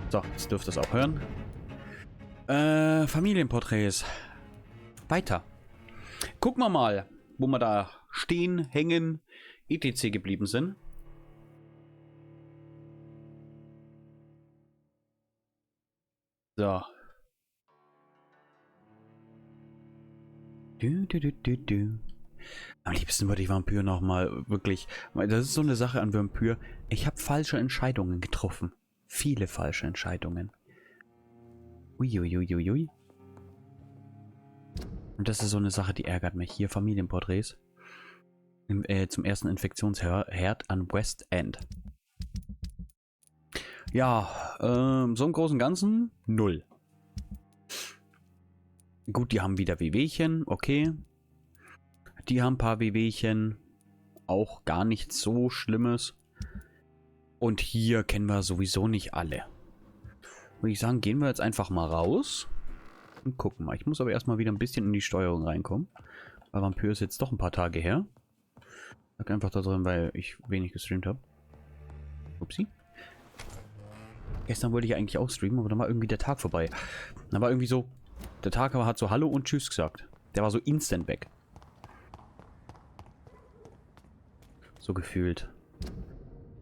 So, jetzt dürft ihr es auch hören. Familienporträts. Weiter. Gucken wir mal, wo wir da stehen, hängen, etc. geblieben sind. So. Am liebsten würde ich Vampyr nochmal wirklich... Das ist so eine Sache an Vampyr. Ich habe falsche Entscheidungen getroffen. Viele falsche Entscheidungen. Uiuiuiui. Und das ist so eine Sache, die ärgert mich. Hier Familienporträts. Zum ersten Infektionsherd an West End. Ja, so im Großen und Ganzen 0. Gut, die haben wieder Wehwehchen, okay. Die haben ein paar Wehwehchen. Auch gar nichts so Schlimmes. Und hier kennen wir sowieso nicht alle. Würde ich sagen, gehen wir jetzt einfach mal raus. Und gucken mal. Ich muss aber erstmal wieder ein bisschen in die Steuerung reinkommen. Weil Vampyr ist jetzt doch ein paar Tage her. Sag einfach da drin, weil ich wenig gestreamt habe. Upsi. Gestern wollte ich eigentlich auch streamen, aber dann war irgendwie der Tag vorbei. Dann war irgendwie so, der Tag aber hat so Hallo und Tschüss gesagt. Der war so instant weg. So gefühlt.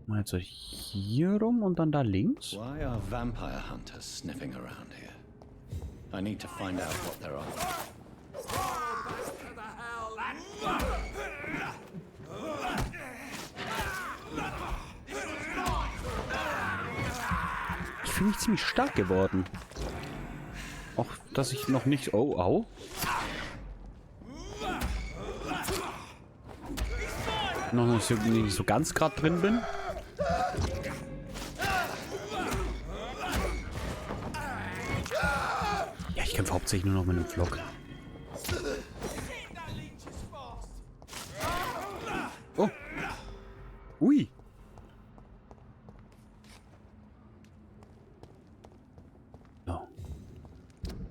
Mal jetzt so hier rum und dann da links. Why are vampire hunters sniffing around here? I need to find out what they're after. Ich fühle mich ziemlich stark geworden. Auch, dass ich noch nicht... Oh, au. Noch nicht so ganz gerade drin bin. Ja, ich kämpfe hauptsächlich nur noch mit einem Vlog. Oh. Ui. So.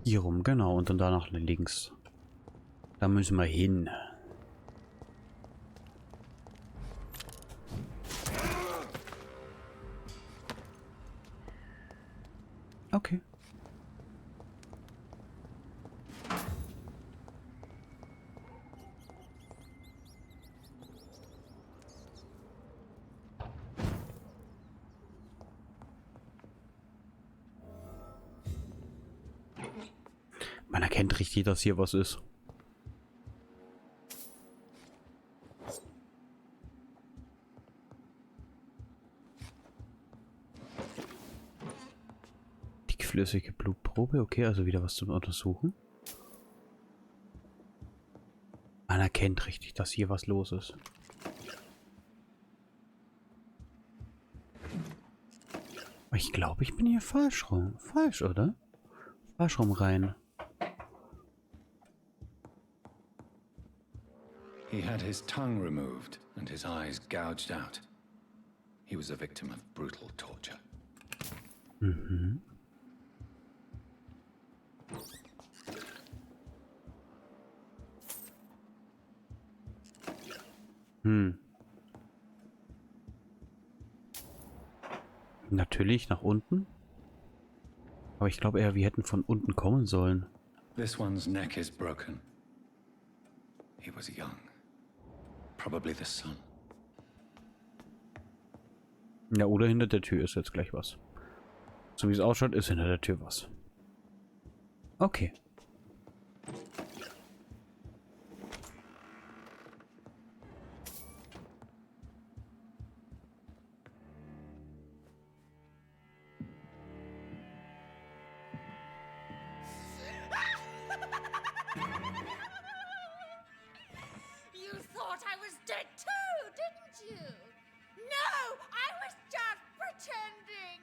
Hier rum, genau. Und dann da nach links. Da müssen wir hin. Okay. Man erkennt richtig, dass hier was ist. Dickflüssige Blutprobe, okay, also wieder was zum Untersuchen. Man erkennt richtig, dass hier was los ist. Aber ich glaube, ich bin hier falsch rum. Falsch, oder? Falsch rum rein. He had his tongue removed and his eyes gouged out. He was a victim of brutal torture. Mhm. Natürlich nach unten. Aber ich glaube eher, wir hätten von unten kommen sollen. This one's neck is broken. He was young. Probably the son. Ja, oder hinter der Tür ist jetzt gleich was. So wie es ausschaut, ist hinter der Tür was. Okay. You thought I was dead too, didn't you? No, I was just pretending.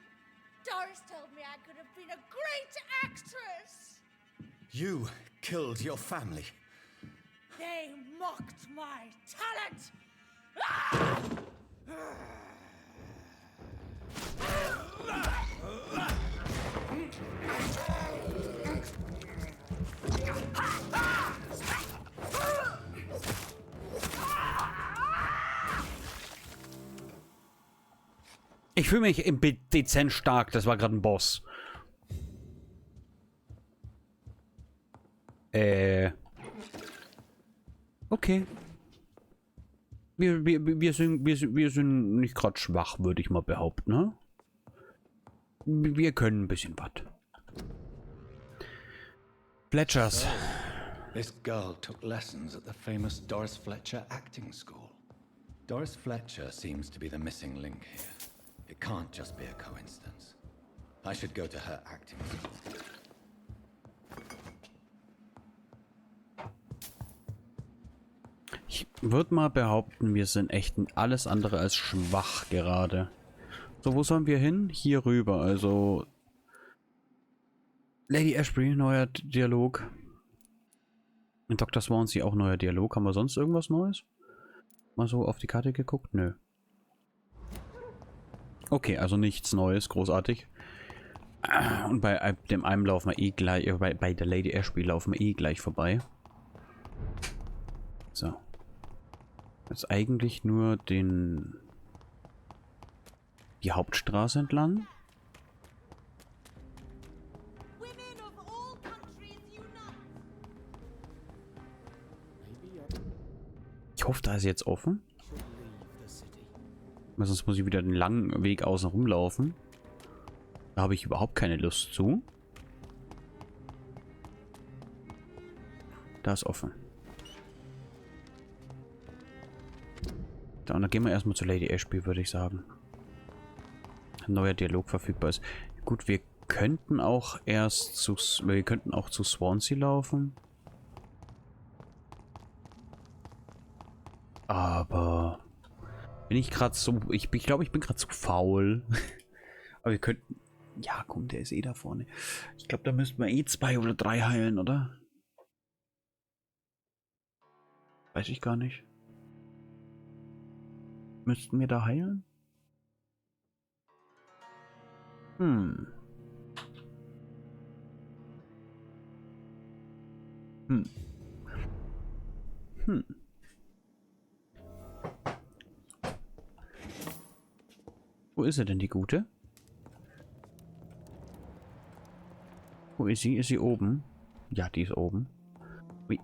Doris told me I could have been a great actress. You killed your family. They mocked my talent. Ah! Ich fühle mich dezent stark. Das war gerade ein Boss. Okay. Wir sind nicht gerade schwach, würde ich mal behaupten, ne? Wir können ein bisschen was. Fletchers. This girl took lessons at the famous Doris Fletcher acting school. Doris Fletcher seems to be the missing link here. It can't just be a coincidence. I should go to her acting school. Ich würde mal behaupten, wir sind echt alles andere als schwach gerade. So, wo sollen wir hin? Hier rüber, also... Lady Ashbury, neuer Dialog. In Dr. Swansea auch neuer Dialog. Haben wir sonst irgendwas Neues? Mal so auf die Karte geguckt? Nö. Okay, also nichts Neues, großartig. Und bei dem einen laufen wir eh gleich, bei der Lady Ashbury laufen wir eh gleich vorbei. So. Jetzt eigentlich nur die Hauptstraße entlang. Ich hoffe, da ist jetzt offen. Weil sonst muss ich wieder den langen Weg außen rumlaufen. Da habe ich überhaupt keine Lust zu. Da ist offen. Da, und dann gehen wir erstmal zu Lady Ashby, würde ich sagen. Ein neuer Dialog verfügbar ist. Gut, wir könnten auch zu Swansea laufen. Aber bin ich gerade so... Ich glaube, ich bin gerade zu faul. Aber wir könnten... Ja, komm, der ist eh da vorne. Ich glaube, da müssten wir eh 2 oder 3 heilen, oder? Weiß ich gar nicht. Müssten wir da heilen? Hm. Wo ist sie denn, die Gute? Wo ist sie? Ist sie oben? Ja, die ist oben. Ui.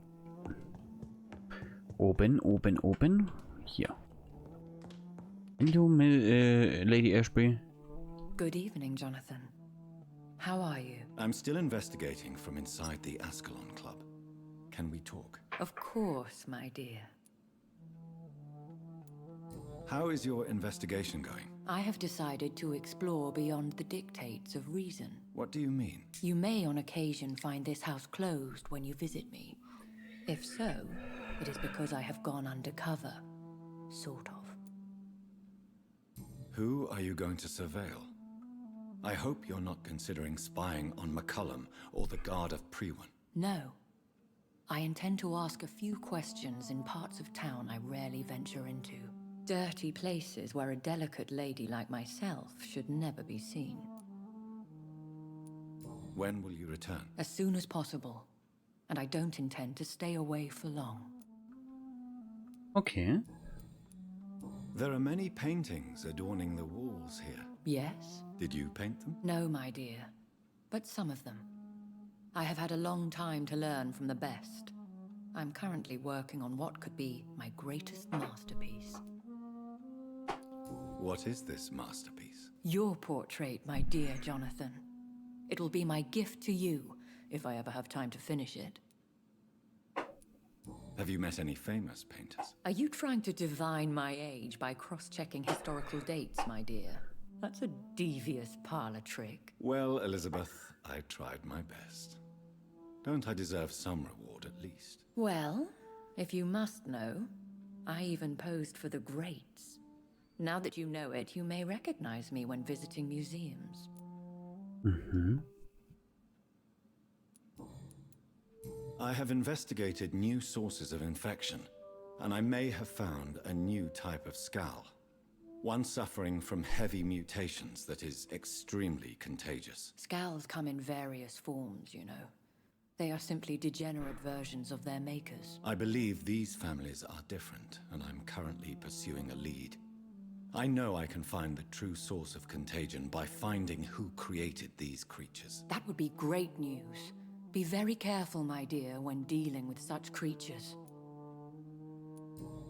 Oben. Hier. Hallo, Lady Ashby. Good evening, Jonathan. How are you? I'm still investigating from inside the Ascalon Club. Can we talk? Of course, my dear. How is your investigation going? I have decided to explore beyond the dictates of reason. What do you mean? You may on occasion find this house closed when you visit me. If so, it is because I have gone undercover. Sort of. Who are you going to surveil? I hope you're not considering spying on McCullum or the guard of Prewan. No. I intend to ask a few questions in parts of town I rarely venture into. Dirty places where a delicate lady like myself should never be seen. When will you return? As soon as possible. And I don't intend to stay away for long. Okay. There are many paintings adorning the walls here. Yes? Did you paint them? No, my dear. But some of them. I have had a long time to learn from the best. I'm currently working on what could be my greatest masterpiece. What is this masterpiece? Your portrait, my dear Jonathan. It will be my gift to you, if I ever have time to finish it. Have you met any famous painters? Are you trying to divine my age by cross-checking historical dates, my dear? That's a devious parlor trick. Well, Elizabeth, I tried my best. Don't I deserve some reward at least? Well, if you must know, I even posed for the greats. Now that you know it, you may recognize me when visiting museums. Mhm. I have investigated new sources of infection, and I may have found a new type of skull. One suffering from heavy mutations that is extremely contagious. Scowls come in various forms, you know. They are simply degenerate versions of their makers. I believe these families are different, and I'm currently pursuing a lead. I know I can find the true source of contagion by finding who created these creatures. That would be great news. Be very careful, my dear, when dealing with such creatures.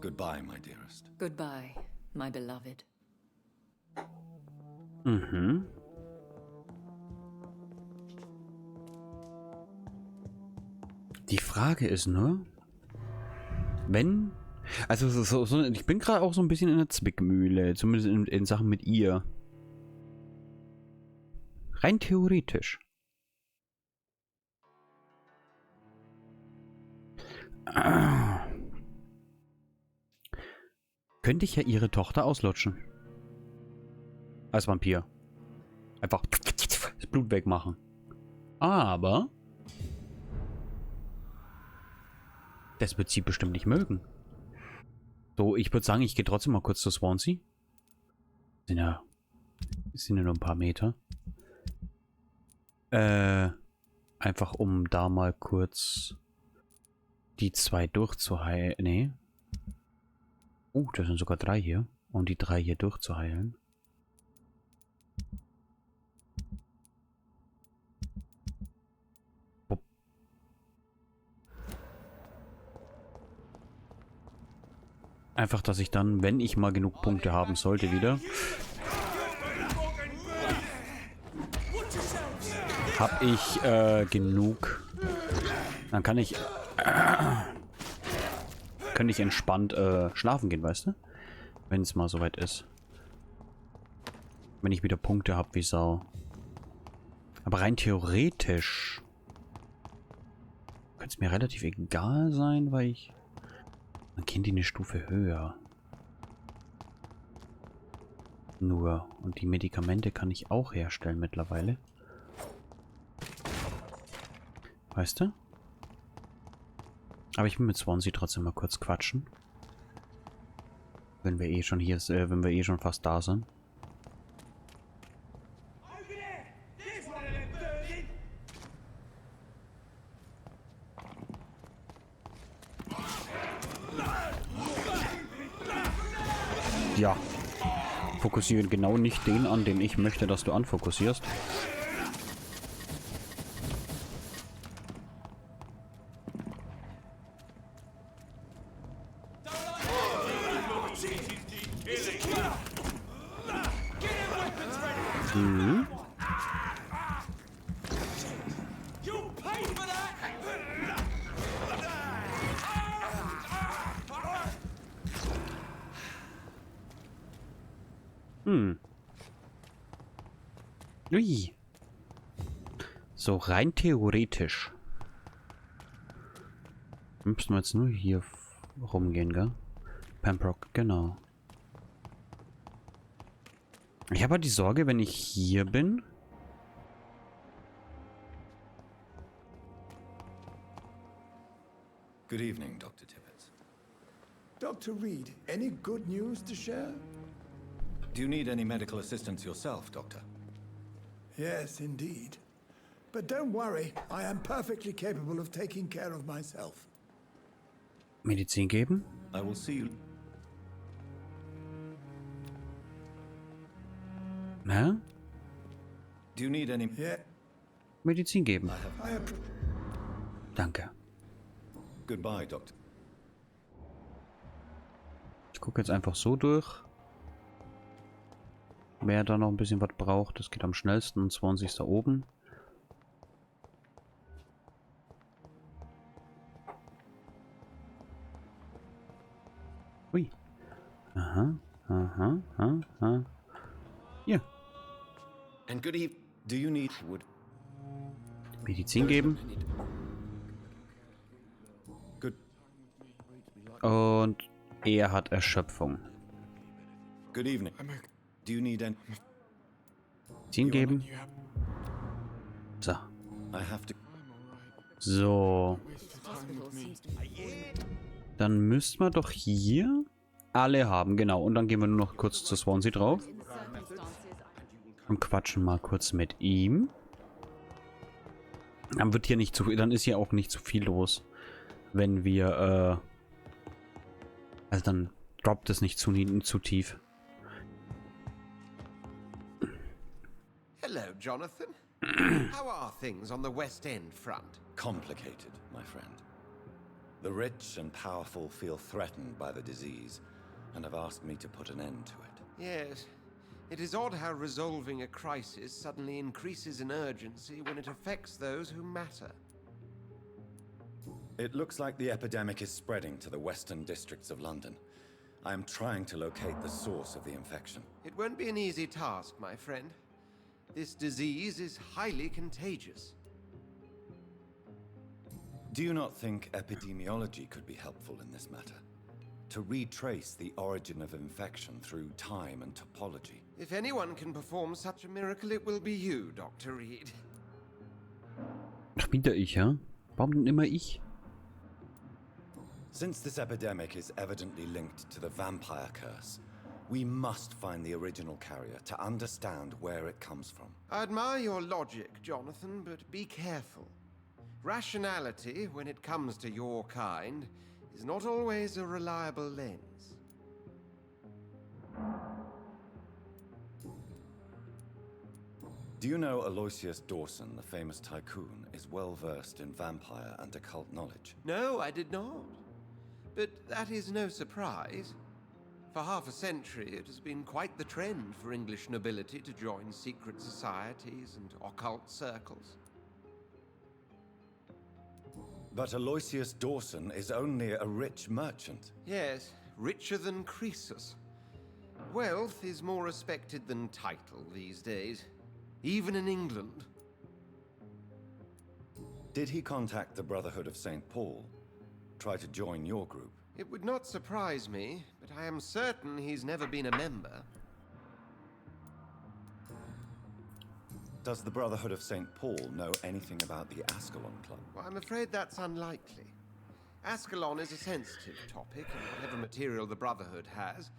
Goodbye, my dearest. Goodbye, my beloved. Mhm. Die Frage ist nur, wenn... Also ich bin gerade auch so ein bisschen in der Zwickmühle, zumindest in Sachen mit ihr. Rein theoretisch. Könnte ich ja ihre Tochter auslutschen. Als Vampir. Einfach das Blut wegmachen. Aber... das wird sie bestimmt nicht mögen. So, ich würde sagen, ich gehe trotzdem mal kurz zu Swansea. Sind ja nur ein paar Meter. Einfach um da mal kurz die 2 durchzuheilen. Nee. Das sind sogar 3 hier. Um die 3 hier durchzuheilen. Einfach, dass ich dann, wenn ich mal genug Punkte haben sollte, wieder... habe ich genug... Dann kann ich... könnte ich entspannt schlafen gehen, weißt du? Wenn es mal soweit ist. Wenn ich wieder Punkte habe wie Sau. Aber rein theoretisch... könnte es mir relativ egal sein, weil ich... dann kennt die eine Stufe höher. Nur. Und die Medikamente kann ich auch herstellen mittlerweile. Weißt du? Aber ich will mit Swansea trotzdem mal kurz quatschen. Wenn wir eh schon hier wenn wir eh schon fast da sind. Ja. Fokussiere genau nicht den an, den ich möchte, dass du anfokussierst. Mhm. Ui. So, rein theoretisch. Müssen wir jetzt nur hier rumgehen, gell? Pembroke, genau. Ich habe halt die Sorge, wenn ich hier bin. Good evening, Dr. Tippett. Dr. Reed, any good news to share? Do you need any medical assistance yourself, Doctor? Yes, indeed. But don't worry, I am perfectly capable of taking care of myself. Medizin geben? I will see you. Na? Do you need any... Yeah, Medizin geben. I have... Danke. Goodbye, Doctor. Ich gucke jetzt einfach so durch. Wer da noch ein bisschen was braucht, das geht am schnellsten. 20 da oben. Ui. Aha, aha, aha. Hier. And good evening. Do you need wood? Medizin geben. Good. Und er hat Erschöpfung. Good evening. Do you need any... Medizin geben. So. I have to... So. Dann müssten wir doch hier alle haben, genau. Und dann gehen wir nur noch kurz zu Swansea drauf. Und quatschen mal kurz mit ihm. Dann wird hier nicht zu viel, dann ist hier auch nicht zu viel los. Wenn wir, also dann droppt es nicht zu tief. Jonathan. How are things on the West End front? Complicated, my friend. The rich and powerful feel threatened by the disease, and have asked me to put an end to it. Yes. It is odd how resolving a crisis suddenly increases in urgency when it affects those who matter. It looks like the epidemic is spreading to the western districts of London. I am trying to locate the source of the infection. It won't be an easy task, my friend. This disease is highly contagious. Do you not think epidemiology could be helpful in this matter? To retrace the origin of infection through time and topology. If anyone can perform such a miracle, it will be you, Dr. Reed. Ach, wieder ich, ja? Warum denn immer ich? Since this epidemic is evidently linked to the vampire curse, we must find the original carrier to understand where it comes from. I admire your logic, Jonathan, but be careful. Rationality, when it comes to your kind, is not always a reliable lens. Do you know Aloysius Dawson, the famous tycoon, is well versed in vampire and occult knowledge? No, I did not. But that is no surprise. For half a century, it has been quite the trend for English nobility to join secret societies and occult circles. But Aloysius Dawson is only a rich merchant. Yes, richer than Croesus. Wealth is more respected than title these days, even in England. Did he contact the Brotherhood of St. Paul? Try to join your group? It would not surprise me, but I am certain he's never been a member. Does the Brotherhood of St. Paul know anything about the Ascalon Club? Well, I'm afraid that's unlikely. Ascalon is a sensitive topic, and whatever material the Brotherhood has,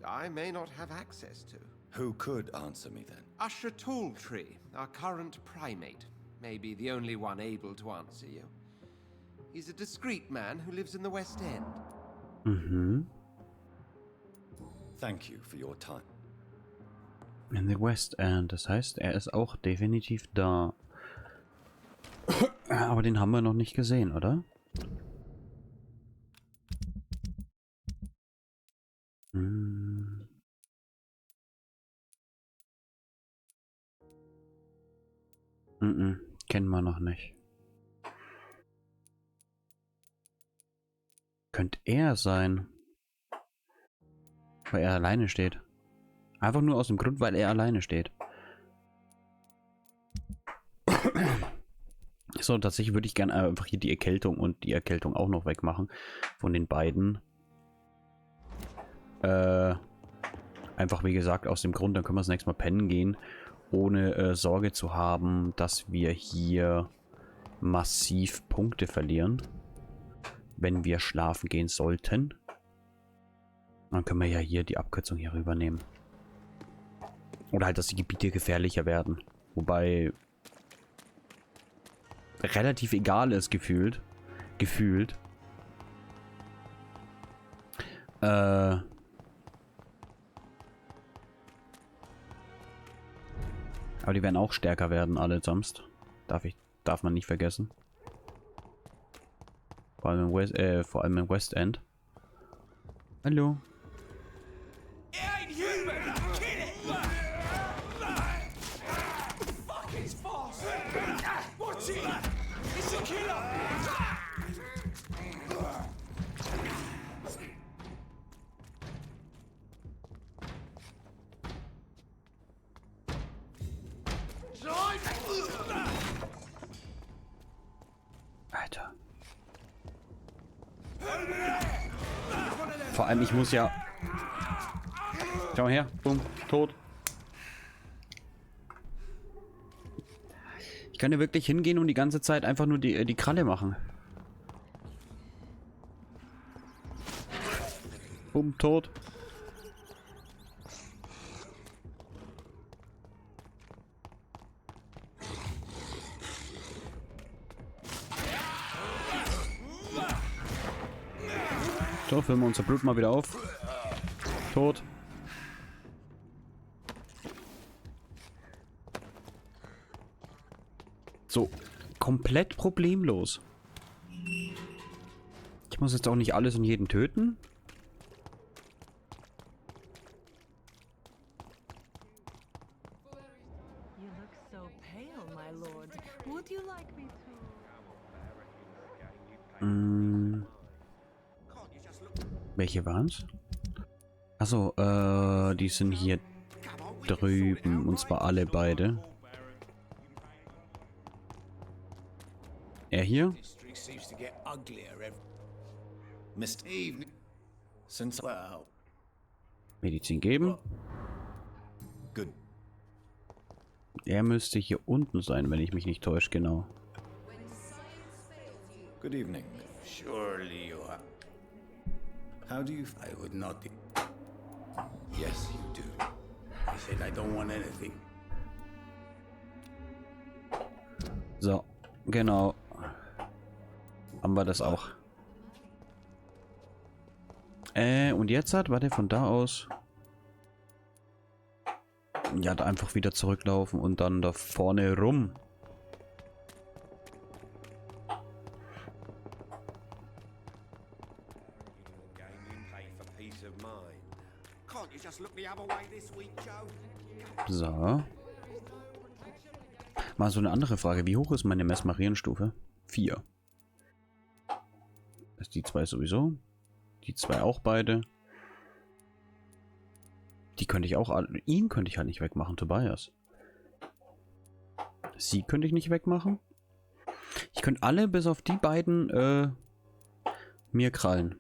I may not have access to. Who could answer me then? Usher Talltree, our current primate, may be the only one able to answer you. He's a discreet man who lives in the West End. Mhm. Thank you for your time. In the West End. Das heißt, er ist auch definitiv da. Aber den haben wir noch nicht gesehen, oder? Hm. Kennen wir noch nicht. Könnte er sein. Weil er alleine steht. Einfach nur aus dem Grund, weil er alleine steht. So, tatsächlich würde ich gerne einfach hier die Erkältung und die Erkältung auch noch wegmachen. Von den beiden. Einfach wie gesagt aus dem Grund, dann können wir das nächste Mal pennen gehen. Ohne Sorge zu haben, dass wir hier massiv Punkte verlieren. Wenn wir schlafen gehen sollten. Dann können wir ja hier die Abkürzung hier rübernehmen. Oder halt, dass die Gebiete gefährlicher werden. Wobei relativ egal ist gefühlt. Aber die werden auch stärker werden, alle sonst. Darf man nicht vergessen. Vor allem im West End. Hallo. Alter. Vor allem, ich muss ja... Schau mal her. Bumm. Tot. Ich kann ja wirklich hingehen und die ganze Zeit einfach nur die Kralle machen. Bumm. Tot. So, füllen wir unser Blut mal wieder auf. Tot. So, komplett problemlos. Ich muss jetzt auch nicht alles und jeden töten. You look so pale, my lord. Would you like me to? Welche waren's? Achso, die sind hier drüben. Und zwar alle beide. Er hier? Mr. Evening. Since well. Medizin geben. Good. Er müsste hier unten sein, wenn ich mich nicht täusche, genau. Good evening. Surely you are. How do you... I would not. Yes, you do. I said I don't want anything. So, genau. Haben wir das auch. Und jetzt warte, von da aus. Ja, da einfach wieder zurücklaufen und dann da vorne rum. So. Mal so eine andere Frage. Wie hoch ist meine Mesmerieren-Stufe? 4. Das ist die 2 sowieso. Die 2 auch beide. Die könnte ich auch... Ihn könnte ich halt nicht wegmachen, Tobias. Sie könnte ich nicht wegmachen. Ich könnte alle bis auf die beiden mir krallen.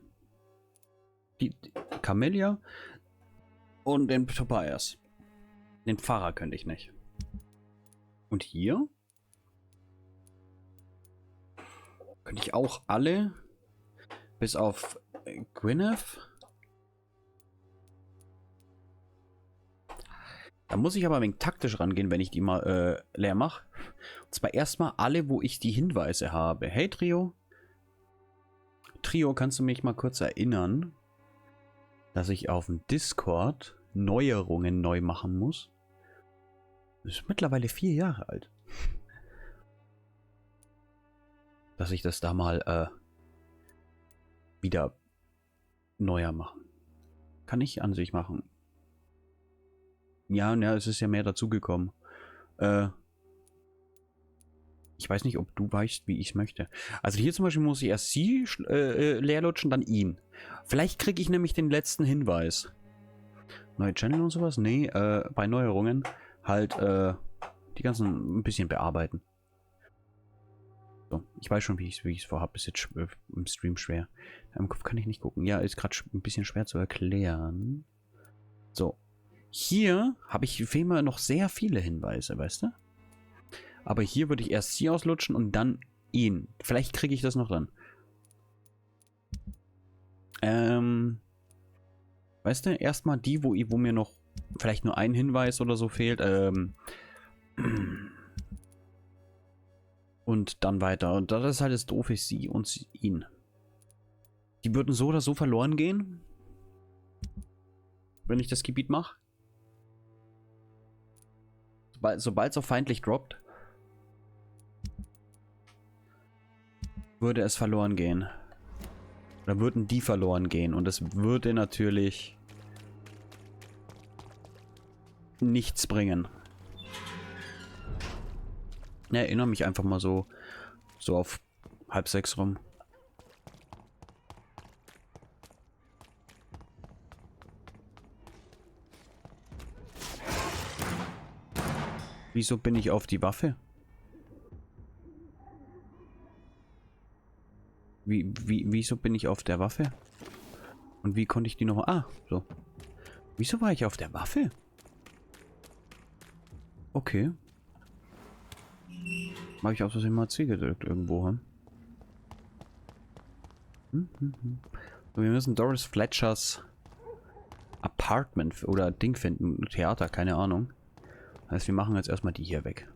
Die Camellia und den Tobias. Den Pfarrer könnte ich nicht. Und hier könnte ich auch alle bis auf Gwyneth. Da muss ich aber ein wenig taktisch rangehen, wenn ich die mal leer mache. Und zwar erstmal alle, wo ich die Hinweise habe. Hey Trio. Trio, kannst du mich mal kurz erinnern, dass ich auf dem Discord Neuerungen neu machen muss? Das ist mittlerweile 4 Jahre alt. Dass ich das da mal wieder neuer machen. Kann ich an sich machen. Ja, es ist ja mehr dazugekommen. Ich weiß nicht, ob du weißt, wie ich es möchte. Also hier zum Beispiel muss ich erst sie leer lutschen, dann ihn. Vielleicht kriege ich nämlich den letzten Hinweis. Neue Channel und sowas? Nee, bei Neuerungen halt die ganzen ein bisschen bearbeiten. So, ich weiß schon, wie ich es vorhabe. Ist jetzt im Stream schwer. Im Kopf kann ich nicht gucken. Ja, ist gerade ein bisschen schwer zu erklären. So. Hier habe ich für immer noch sehr viele Hinweise, weißt du? Aber hier würde ich erst sie auslutschen und dann ihn. Vielleicht kriege ich das noch dann. Weißt du, erstmal die, wo mir noch vielleicht nur ein Hinweis oder so fehlt. Und dann weiter. Und das ist halt das Doofe, sie und ihn. Die würden so oder so verloren gehen, wenn ich das Gebiet mache. Sobald es auf feindlich droppt, würde es verloren gehen. Oder würden die verloren gehen. Und es würde natürlich nichts bringen. Ich erinnere mich einfach mal so auf 5:30 rum. Wieso bin ich auf die Waffe? Wieso bin ich auf der Waffe? Und wie konnte ich die noch... Ah, so. Wieso war ich auf der Waffe? Okay. Habe ich aus Versehen mal C gedrückt irgendwo, hm? So, wir müssen Doris Fletchers Apartment oder Ding finden. Theater, keine Ahnung. Das heißt, wir machen jetzt erstmal die hier weg.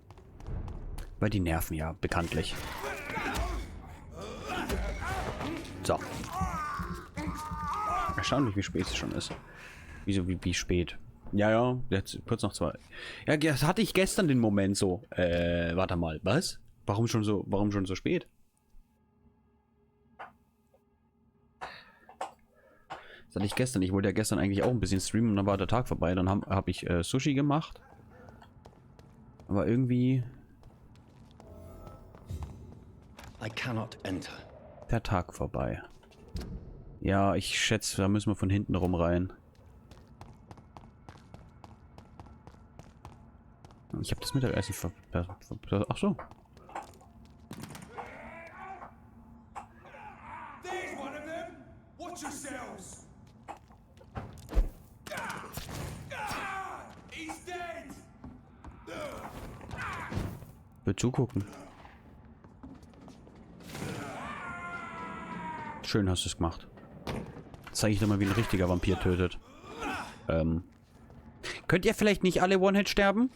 Weil die nerven ja, bekanntlich. So. Erstaunlich, wie spät es schon ist. Wieso, wie spät? Ja, jetzt kurz noch 2. Ja, das hatte ich gestern den Moment so. Warte mal, was? Warum schon so spät? Das hatte ich gestern. Ich wollte ja gestern eigentlich auch ein bisschen streamen und dann war der Tag vorbei. Dann hab ich Sushi gemacht. Aber irgendwie... I cannot enter. Der Tag vorbei. Ja, ich schätze, da müssen wir von hinten rum rein. Ich habe das Mittagessen Ach so. Will zugucken. Schön hast du es gemacht. Zeige ich dir mal, wie ein richtiger Vampir tötet. Könnt ihr vielleicht nicht alle One-Hit sterben?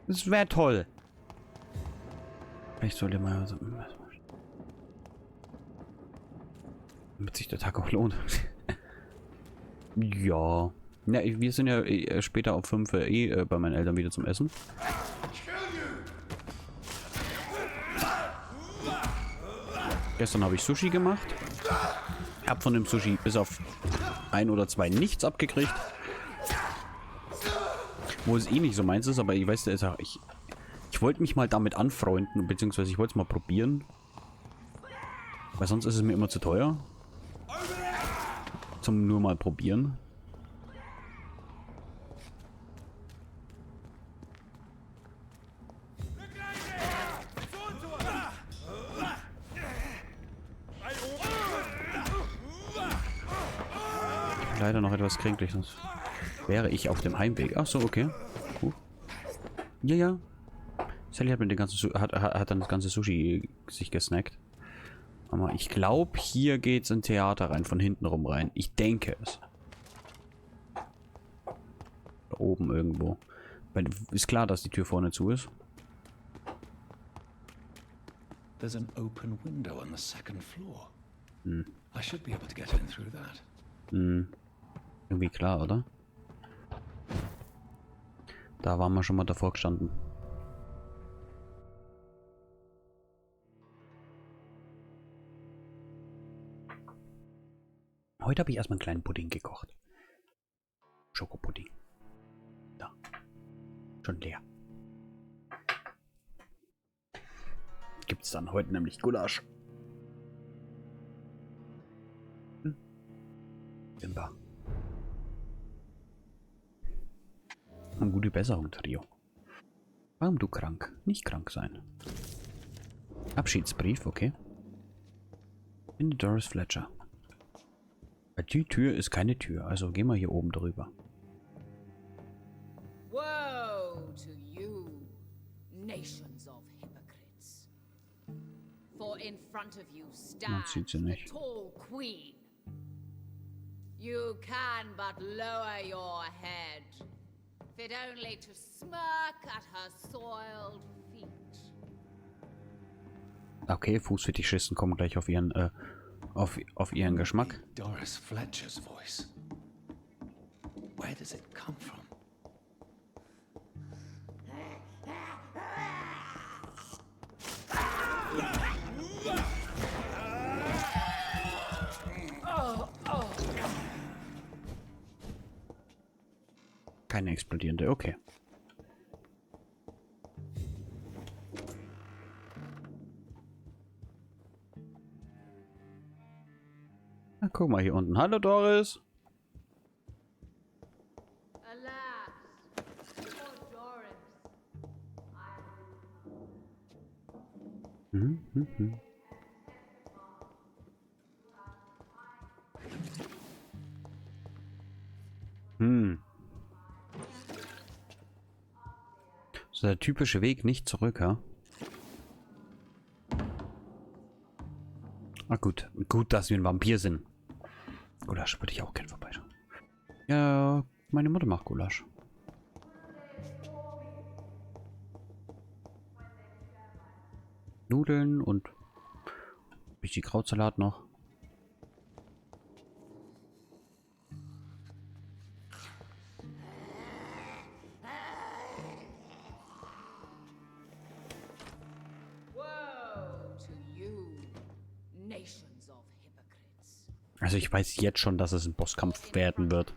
Das wäre toll. Ich sollte mal... damit sich der Tag auch lohnt. Ja. Ja, wir sind ja später auf 5 bei meinen Eltern wieder zum Essen. Gestern habe ich Sushi gemacht. Hab von dem Sushi bis auf 1 oder 2 nichts abgekriegt. Wo es eh nicht so meins ist, aber ich weiß, ich wollte mich mal damit anfreunden, beziehungsweise ich wollte es mal probieren. Weil sonst ist es mir immer zu teuer. Zum nur mal probieren. Leider noch etwas kränklich, sonst wäre ich auf dem Heimweg. Ach so, okay. Cool. Ja, ja. Sally hat mit den ganzen hat dann das ganze Sushi sich gesnackt. Aber ich glaube, hier geht's in Theater rein, von hinten rum rein. Ich denke es. Da oben irgendwo. Weil ist klar, dass die Tür vorne zu ist. There's an open window on the second floor. I should be able to get in through that. Irgendwie klar, oder? Da waren wir schon mal davor gestanden. Heute habe ich erstmal einen kleinen Pudding gekocht. Schokopudding. Da. Schon leer. Gibt's dann heute nämlich Gulasch. Simba. Eine gute Besserung, Trio. Warum du krank? Nicht krank sein. Abschiedsbrief, okay. In Doris Fletcher. Die Tür ist keine Tür, also gehen wir hier oben drüber. Woe to you, nations of hypocrites. For in front of you stands sieht sie the nicht. tall queen. You can but lower your head, fit only to smirk at her soiled feet. Okay, Fußfetischisten kommen gleich auf ihren, auf ihren Geschmack. Doris Fletcher's voice. Where does it come from? Keine explodierende, okay. Na, guck mal hier unten. Hallo Doris. Alas, poor Doris. So der typische Weg nicht zurück, ja? Ah gut. Gut, dass wir ein Vampir sind. Gulasch würde ich auch gerne vorbeischauen. Ja, meine Mutter macht Gulasch. Nudeln und ein bisschen Krautsalat noch. Also ich weiß jetzt schon, dass es ein Bosskampf werden wird.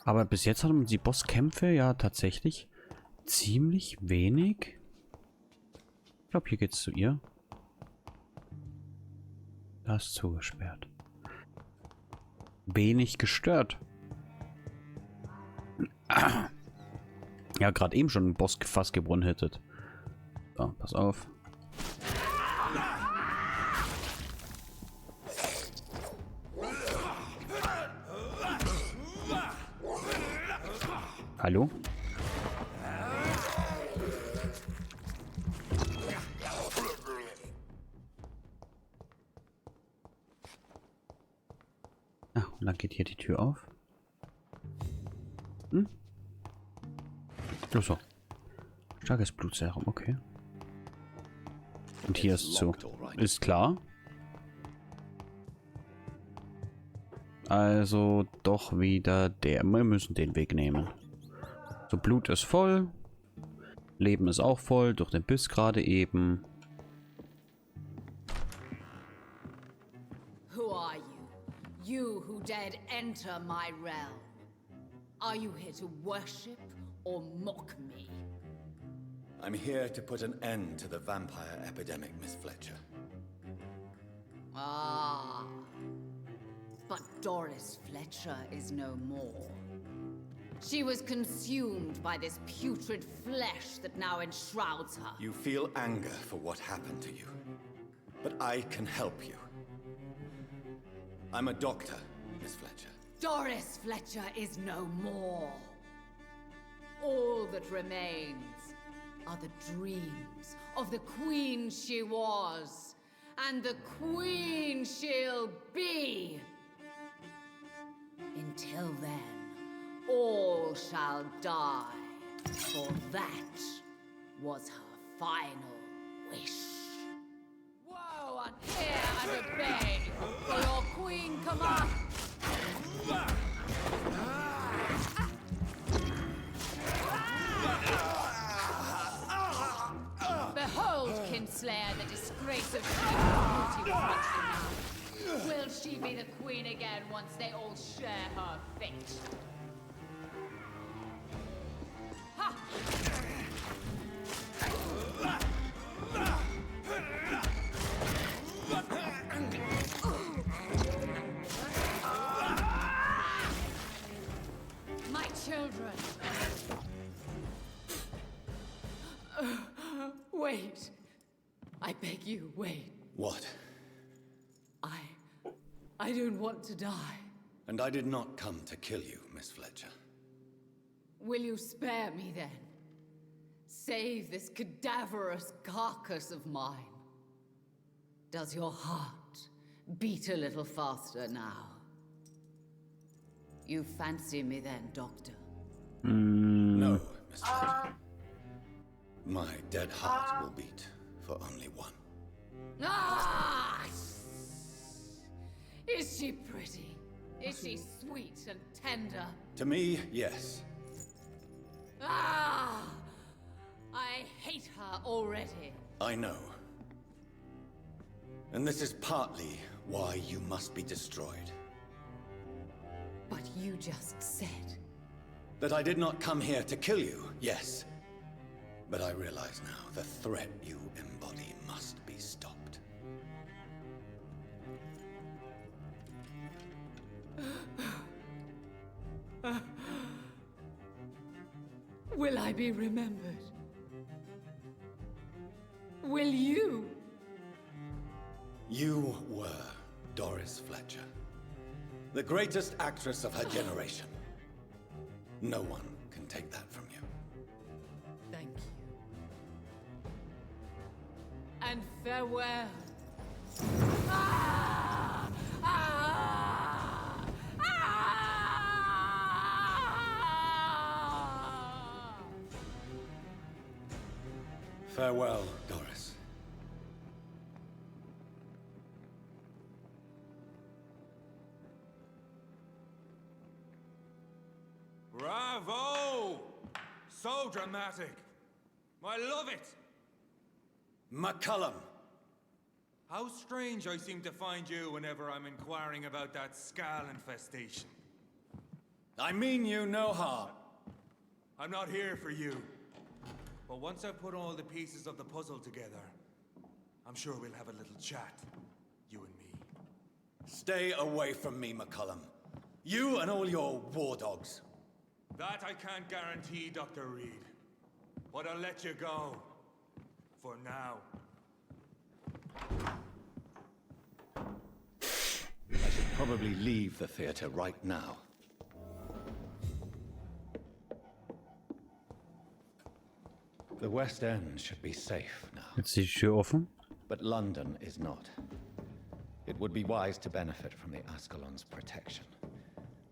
Aber bis jetzt haben die Bosskämpfe ja tatsächlich ziemlich wenig. Ich glaube, hier geht's zu ihr. Da ist zugesperrt. Wenig gestört. Ja, gerade eben schon ein Boss fast gebrunnhittet. So, pass auf. Hallo? Ah, und dann geht hier die Tür auf. Hm? Ach so. Starkes Blutserum, okay. Und hier ist zu. Ist klar. Also doch wieder der. Wir müssen den Weg nehmen. So, Blut ist voll. Leben ist auch voll. Durch den Biss gerade eben. Who are you? You who dared enter my realm. Are you here to worship or mock me? I'm here to put an end to the vampire epidemic, Miss Fletcher. Ah. But Doris Fletcher is no more. She was consumed by this putrid flesh that now enshrouds her. You feel anger for what happened to you. But I can help you. I'm a doctor, Miss Fletcher. Doris Fletcher is no more. All that remains are the dreams of the queen she was, and the queen she'll be. Until then, all shall die, for that was her final wish. Woe unhear and obey, for your queen commands. Behold, Kinslayer, the disgrace of beauty before you now. Will she be the queen again once they all share her fate? Ha! My children. Wait. I beg you, wait. What? I don't want to die. And I did not come to kill you, Miss Fletcher. Will you spare me then? Save this cadaverous carcass of mine. Does your heart beat a little faster now? You fancy me then, Doctor? No, Miss Fletcher. My dead heart will beat for only one. Ah! Is she pretty? Is she sweet and tender? To me, yes. Ah! I hate her already. I know. And this is partly why you must be destroyed. But you just said... That I did not come here to kill you, yes. But I realize now the threat you embody must be stopped. Will I be remembered? Will you? You were Doris Fletcher, the greatest actress of her generation. No one can take that from you. Thank you. And farewell. Ah! Ah! Ah! Farewell, Doris. Bravo! So dramatic. I love it. McCullum. How strange I seem to find you whenever I'm inquiring about that Skal infestation. I mean you no harm. I'm not here for you. But once I've put all the pieces of the puzzle together, I'm sure we'll have a little chat, you and me. Stay away from me, McCullum. You and all your war dogs. That I can't guarantee, Dr. Reed. But I'll let you go. For now. I should probably leave the theater right now. The West End should be safe now. Jetzt die Tür offen. But London is not. It would be wise to benefit from the Ascalon's protection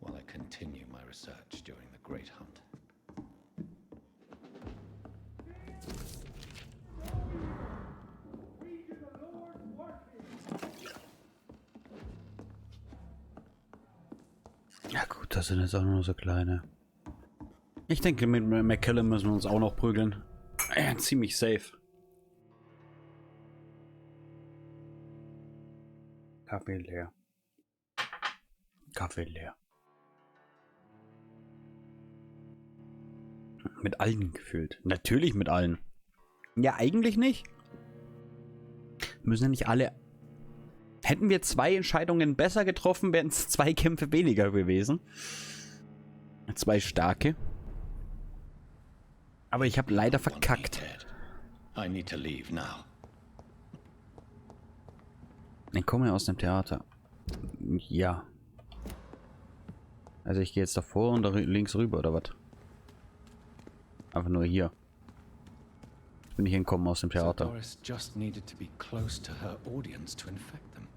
while I continue my research during the Great Hunt. Ja gut, das sind jetzt auch nur so kleine. Ich denke, mit McCullum müssen wir uns auch noch prügeln. Ja, ziemlich safe. Kaffee leer. Kaffee leer. Mit allen gefüllt. Natürlich mit allen. Ja, eigentlich nicht. Müssen ja nicht alle. Hätten wir 2 Entscheidungen besser getroffen, wären es 2 Kämpfe weniger gewesen. 2 starke. Aber ich habe leider verkackt. I need to leave now. Ich komme ja aus dem Theater. Ja. Also ich gehe jetzt davor und da links rüber, oder was? Einfach nur hier. Jetzt bin ich hingekommen aus dem Theater. So Doris just needed to be close to her audience to infect them.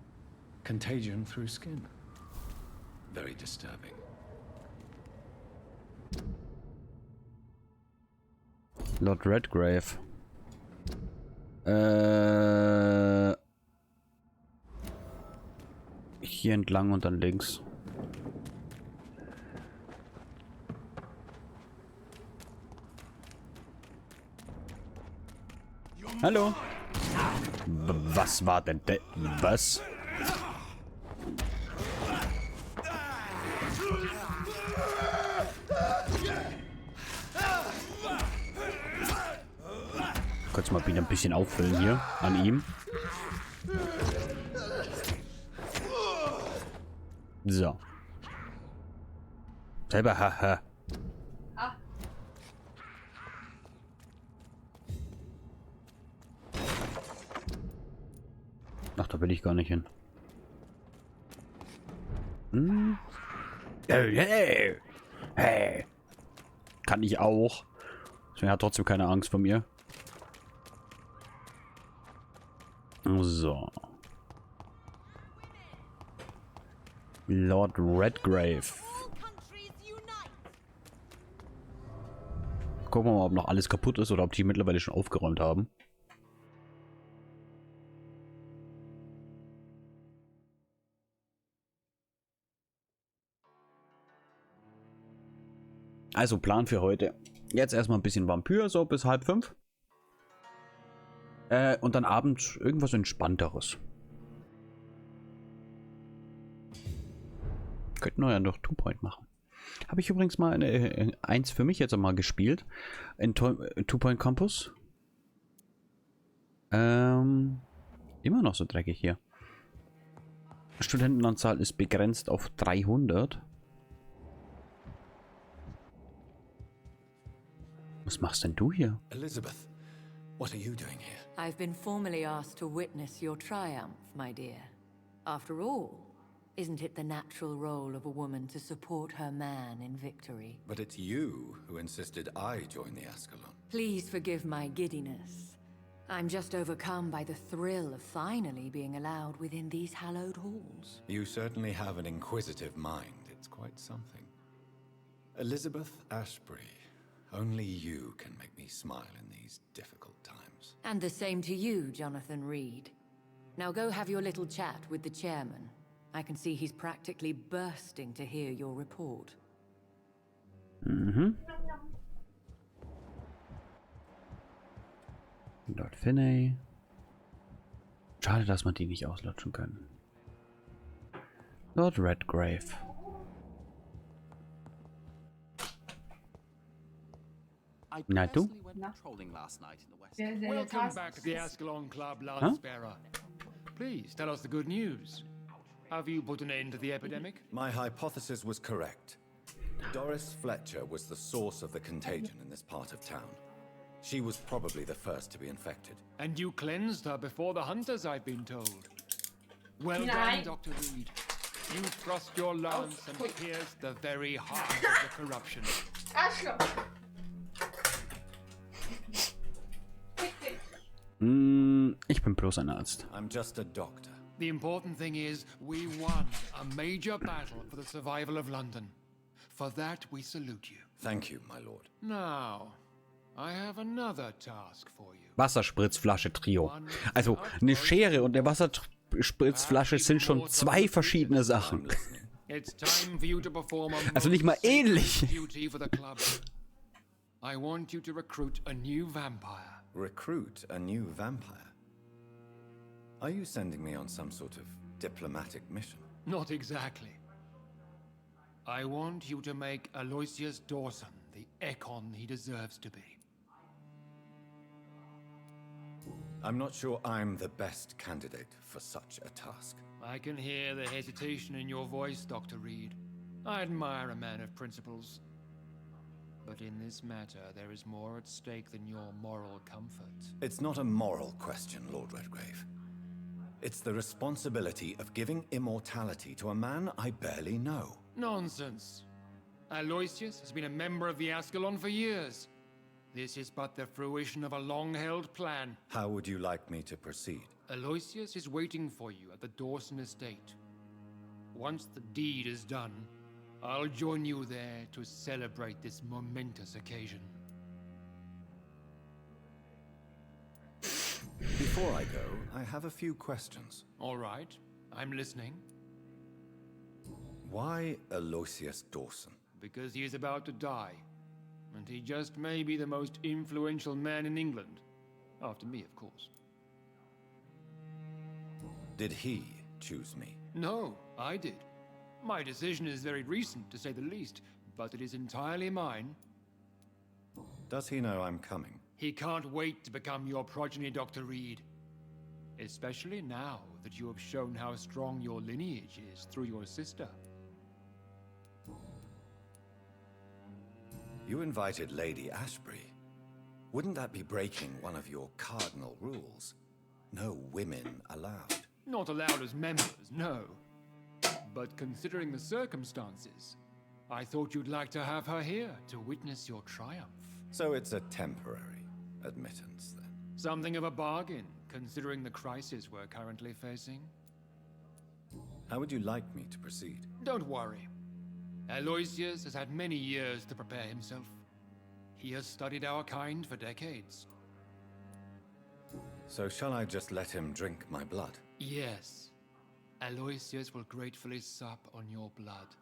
Contagion through skin. Very disturbing. Lord Redgrave. Hier entlang und dann links. Hallo. Was war denn was? Kurz mal wieder ein bisschen auffüllen hier an ihm. So. Selber haha. Ach, da will ich gar nicht hin. Hm. Hey. Hey. Kann ich auch. Deswegen hat trotzdem keine Angst vor mir. So. Lord Redgrave. Gucken wir mal, ob noch alles kaputt ist oder ob die mittlerweile schon aufgeräumt haben. Also Plan für heute. Jetzt erstmal ein bisschen Vampyr, so bis 4:30. Und dann abends irgendwas Entspannteres. Könnten wir ja noch Two-Point machen. Habe ich übrigens mal eins für mich jetzt einmal gespielt. In Two-Point Campus. Immer noch so dreckig hier. Studentenanzahl ist begrenzt auf 300. Was machst denn du hier? Elizabeth, what are you doing here? I've been formally asked to witness your triumph, my dear. After all, isn't it the natural role of a woman to support her man in victory? But it's you who insisted I join the Ascalon. Please forgive my giddiness. I'm just overcome by the thrill of finally being allowed within these hallowed halls. You certainly have an inquisitive mind. It's quite something. Elizabeth Ashbury, only you can make me smile in these difficult times. And the same to you, Jonathan Reed. Now go have your little chat with the chairman. I can see he's practically bursting to hear your report. Mhm. Lord Finney. Schade, dass man die nicht auslutschen können. Lord Redgrave. Na du? Welcome back to the Ascalon Club, Landsbearer. Please tell us the good news. Have you put an end to the epidemic? My hypothesis was correct. Doris Fletcher was the source of the contagion in this part of town. She was probably the first to be infected. And you cleansed her before the hunters, I've been told. Well done, Dr. Reed. You thrust your lance and pierced the very heart of the corruption. Ich bin bloß ein Arzt. I'm just a doctor. The important thing is, we won a major battle for the survival of London. For that, we salute you. Thank you, my lord. Now, I have another task for you. Wasserspritzflasche Trio. Also eine Schere und eine Wasserspritzflasche sind schon zwei verschiedene Sachen. It's time for you to perform a Also nicht mal ähnlich. duty for the club. I want you to recruit a new vampire. Recruit a new vampire? Are you sending me on some sort of diplomatic mission? Not exactly. I want you to make Aloysius Dawson the Ekon he deserves to be. I'm not sure I'm the best candidate for such a task. I can hear the hesitation in your voice, Dr. Reed. I admire a man of principles. But in this matter, there is more at stake than your moral comfort. It's not a moral question, Lord Redgrave. It's the responsibility of giving immortality to a man I barely know. Nonsense. Aloysius has been a member of the Ascalon for years. This is but the fruition of a long-held plan. How would you like me to proceed? Aloysius is waiting for you at the Dawson estate. Once the deed is done, I'll join you there to celebrate this momentous occasion. Before I go, I have a few questions. All right, I'm listening. Why Aloysius Dawson? Because he is about to die. And he just may be the most influential man in England. After me, of course. Did he choose me? No, I did. My decision is very recent, to say the least, but it is entirely mine. Does he know I'm coming? He can't wait to become your progeny, Dr. Reed. Especially now that you have shown how strong your lineage is through your sister. You invited Lady Ashbury. Wouldn't that be breaking one of your cardinal rules? No women allowed. Not allowed as members, no. But considering the circumstances, I thought you'd like to have her here to witness your triumph. So it's a temporary admittance, then? Something of a bargain, considering the crisis we're currently facing. How would you like me to proceed? Don't worry. Aloysius has had many years to prepare himself. He has studied our kind for decades. So shall I just let him drink my blood? Yes. Aloysius will gratefully sup on your blood.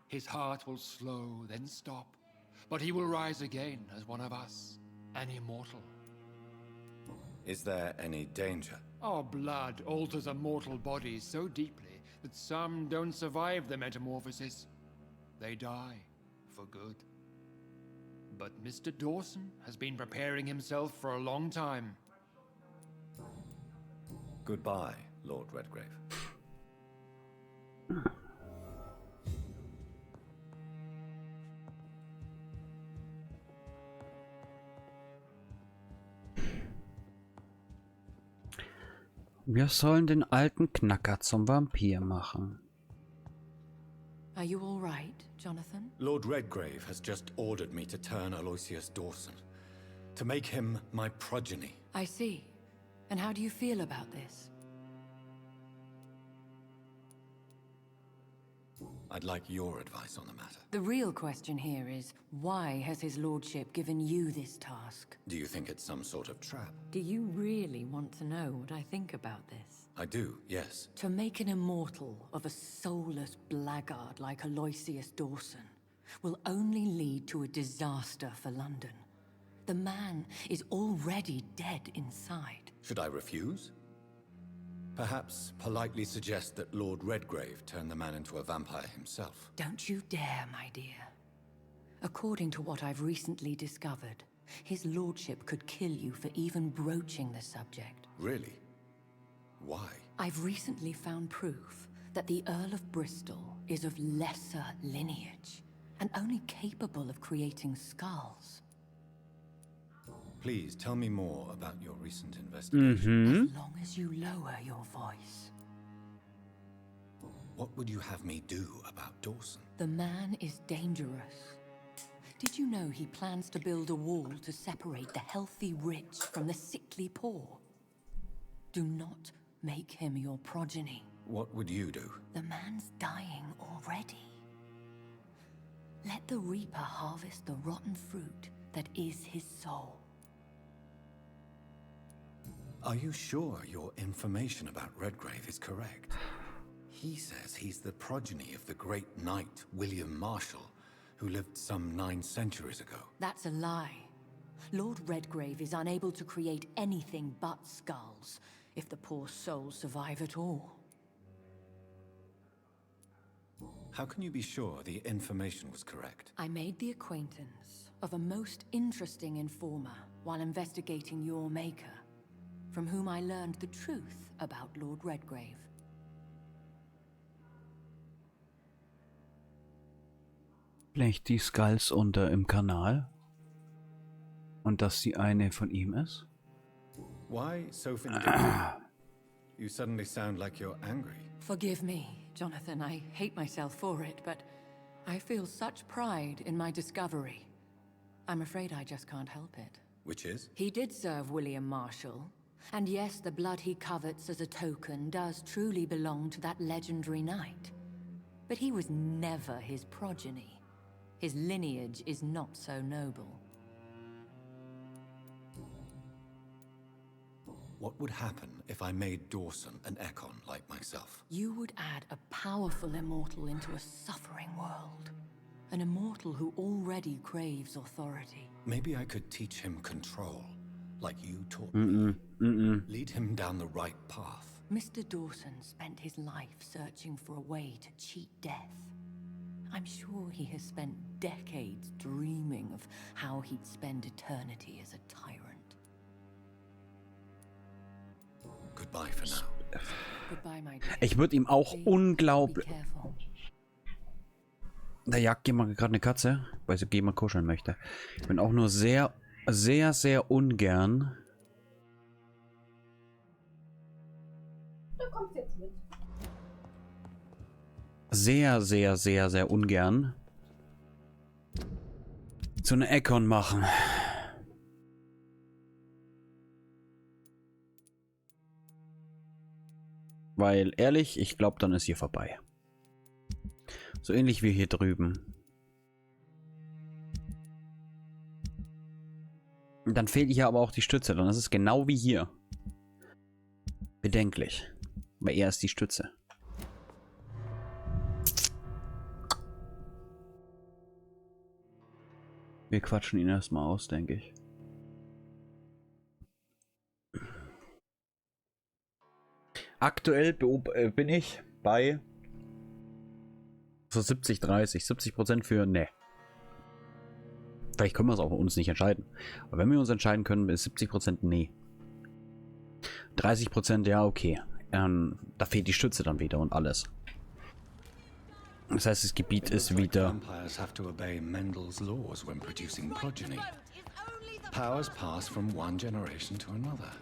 His heart will slow, then stop. But he will rise again as one of us, an immortal. Is there any danger? Our blood alters a mortal body so deeply that some don't survive the metamorphosis. They die for good. But Mr. Dawson has been preparing himself for a long time. Goodbye, Lord Redgrave. Wir sollen den alten Knacker zum Vampir machen. Are you all right, Jonathan? Lord Redgrave has just ordered me to turn Aloysius Dawson, to make him my progeny. I see. And how do you feel about this? I'd like your advice on the matter. The real question here is, why has his lordship given you this task? Do you think it's some sort of trap? Do you really want to know what I think about this? I do, yes. To make an immortal of a soulless blackguard like Aloysius Dawson will only lead to a disaster for London. The man is already dead inside. Should I refuse? Perhaps politely suggest that Lord Redgrave turned the man into a vampire himself. Don't you dare, my dear. According to what I've recently discovered, his lordship could kill you for even broaching the subject. Really? Why? I've recently found proof that the Earl of Bristol is of lesser lineage and only capable of creating skulls. Please tell me more about your recent investigation. As long as you lower your voice. What would you have me do about Dawson? The man is dangerous. Did you know he plans to build a wall to separate the healthy rich from the sickly poor? Do not make him your progeny. What would you do? The man's dying already. Let the Reaper harvest the rotten fruit that is his soul. Are you sure your information about Redgrave is correct? He says he's the progeny of the great knight William Marshall, who lived some 9 centuries ago. That's a lie. Lord Redgrave is unable to create anything but skulls, if the poor souls survive at all. How can you be sure the information was correct? I made the acquaintance of a most interesting informer while investigating your maker, from whom I learned the truth about Lord Redgrave. Vielleicht die Skulls unter im Kanal? Und dass sie eine von ihm ist? Why so vindictive? You suddenly sound like you're angry. Forgive me, Jonathan. I hate myself for it, but I feel such pride in my discovery. I'm afraid I just can't help it. Which is? He did serve William Marshall. And yes, the blood he covets as a token does truly belong to that legendary knight. But he was never his progeny. His lineage is not so noble. What would happen if I made Dawson an Ekon like myself? You would add a powerful immortal into a suffering world. An immortal who already craves authority. Maybe I could teach him control, like you taught me. Lead him down the right path. Mr. Dawson spent his life searching for a way to cheat death. I'm sure he has spent decades dreaming of how he'd spend eternity as a tyrant. Goodbye for now. Goodbye, my dear. Ich würde ihm auch Be unglaublich... careful. Da jagt jemand gerade eine Katze, weil sie jemand kuscheln möchte. Ich bin auch nur sehr, sehr, sehr ungern... Sehr, sehr, sehr, sehr ungern so eine Ekon machen. Weil, ehrlich, ich glaube, dann ist hier vorbei. So ähnlich wie hier drüben. Dann fehlt hier aber auch die Stütze. Dann ist es genau wie hier. Bedenklich. Weil er ist die Stütze. Wir quatschen ihn erstmal aus, denke ich. Aktuell bin ich bei so 70-30. 70% für ne. Vielleicht können wir es auch uns nicht entscheiden. Aber wenn wir uns entscheiden können, ist 70% nee. 30% ja, okay. Da fehlt die Stütze dann wieder und alles. Das heißt, das Gebiet ist wieder... Vampires have to obey Mendel's laws when producing progeny. Powers pass from one generation to another.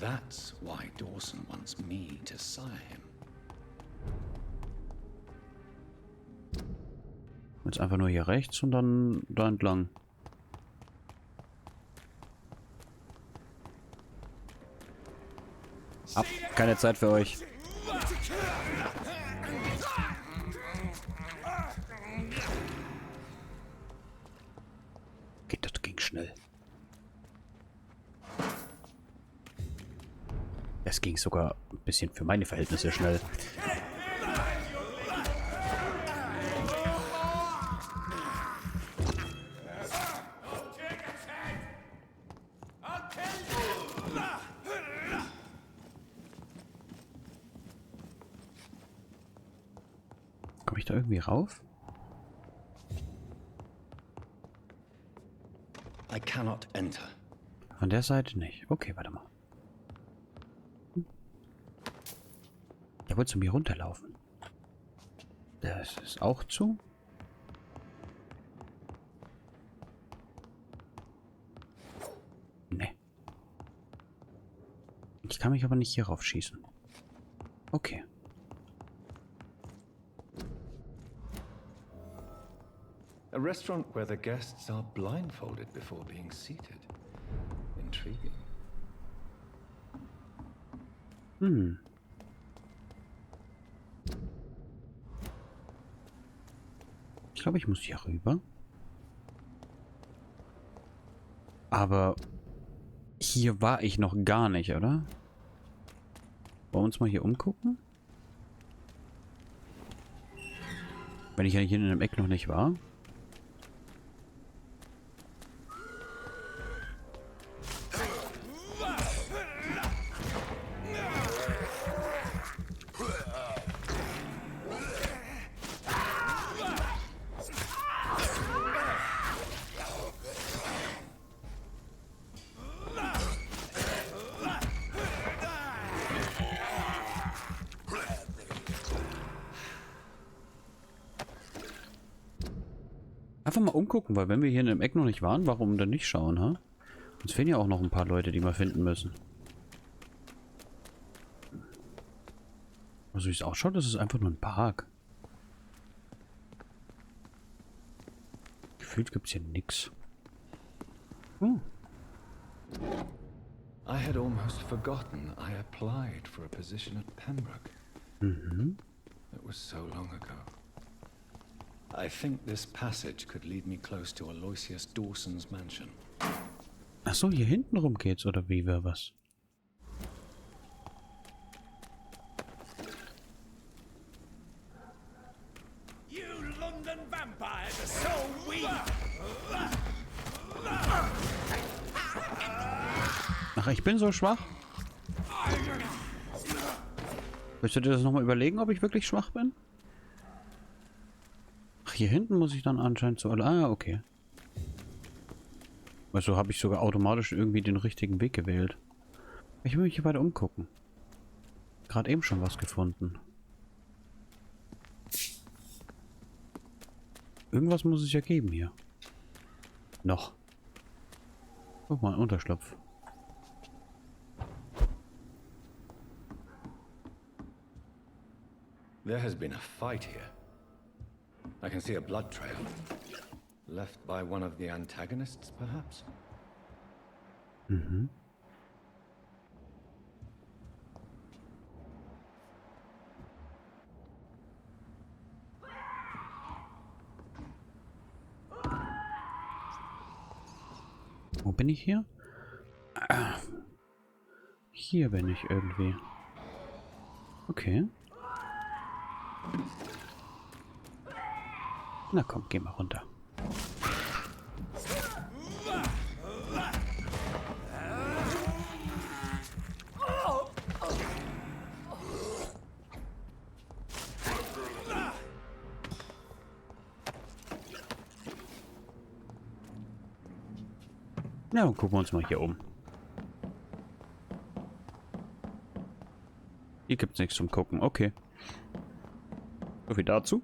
That's why Dawson wants me to sire him. Jetzt einfach nur hier rechts und dann da entlang. Ab, keine Zeit für euch. Okay, das ging schnell. Es ging sogar ein bisschen für meine Verhältnisse schnell. ich da irgendwie rauf? I cannot enter. Von der Seite nicht. Okay, warte mal. Da wolltest du mir runterlaufen. Das ist auch zu. Nee. Ich kann mich aber nicht hier raufschießen. Okay. A restaurant where the guests are blindfolded before being seated. Intriguing. Hm. Ich glaube, ich muss hier rüber. Aber hier war ich noch gar nicht, oder? Wollen wir uns mal hier umgucken? Wenn ich ja hier in dem Eck noch nicht war. Einfach mal umgucken, weil wenn wir hier in dem Eck noch nicht waren, warum denn nicht schauen, ha? Uns fehlen ja auch noch ein paar Leute, die wir finden müssen. Also wie es ausschaut, das ist einfach nur ein Park. Gefühlt gibt es hier nichts. Hm. I had almost forgotten I applied for a position at Pembroke. Mhm. It was so long ago. I think this passage could lead me close to Aloysius Dawson's mansion. Ach so, hier hinten rum geht's, oder wie wäre was? You London vampires are so weak. Ach, ich bin so schwach? Willst du dir das nochmal überlegen, ob ich wirklich schwach bin? Ach, hier hinten muss ich dann anscheinend so... Ah, okay. Also habe ich sogar automatisch irgendwie den richtigen Weg gewählt. Ich will mich hier weiter umgucken. Gerade eben schon was gefunden. Irgendwas muss es ja geben hier. Noch. Guck mal, ein Unterschlupf. There has been a fight here. I can see a blood trail. Left by one of the antagonists, perhaps? Mhm. Wo bin ich hier? Ah, hier bin ich irgendwie. Okay. Na komm, geh mal runter. Ja, und gucken wir uns mal hier um. Hier gibt es nichts zum Gucken. Okay. So viel dazu.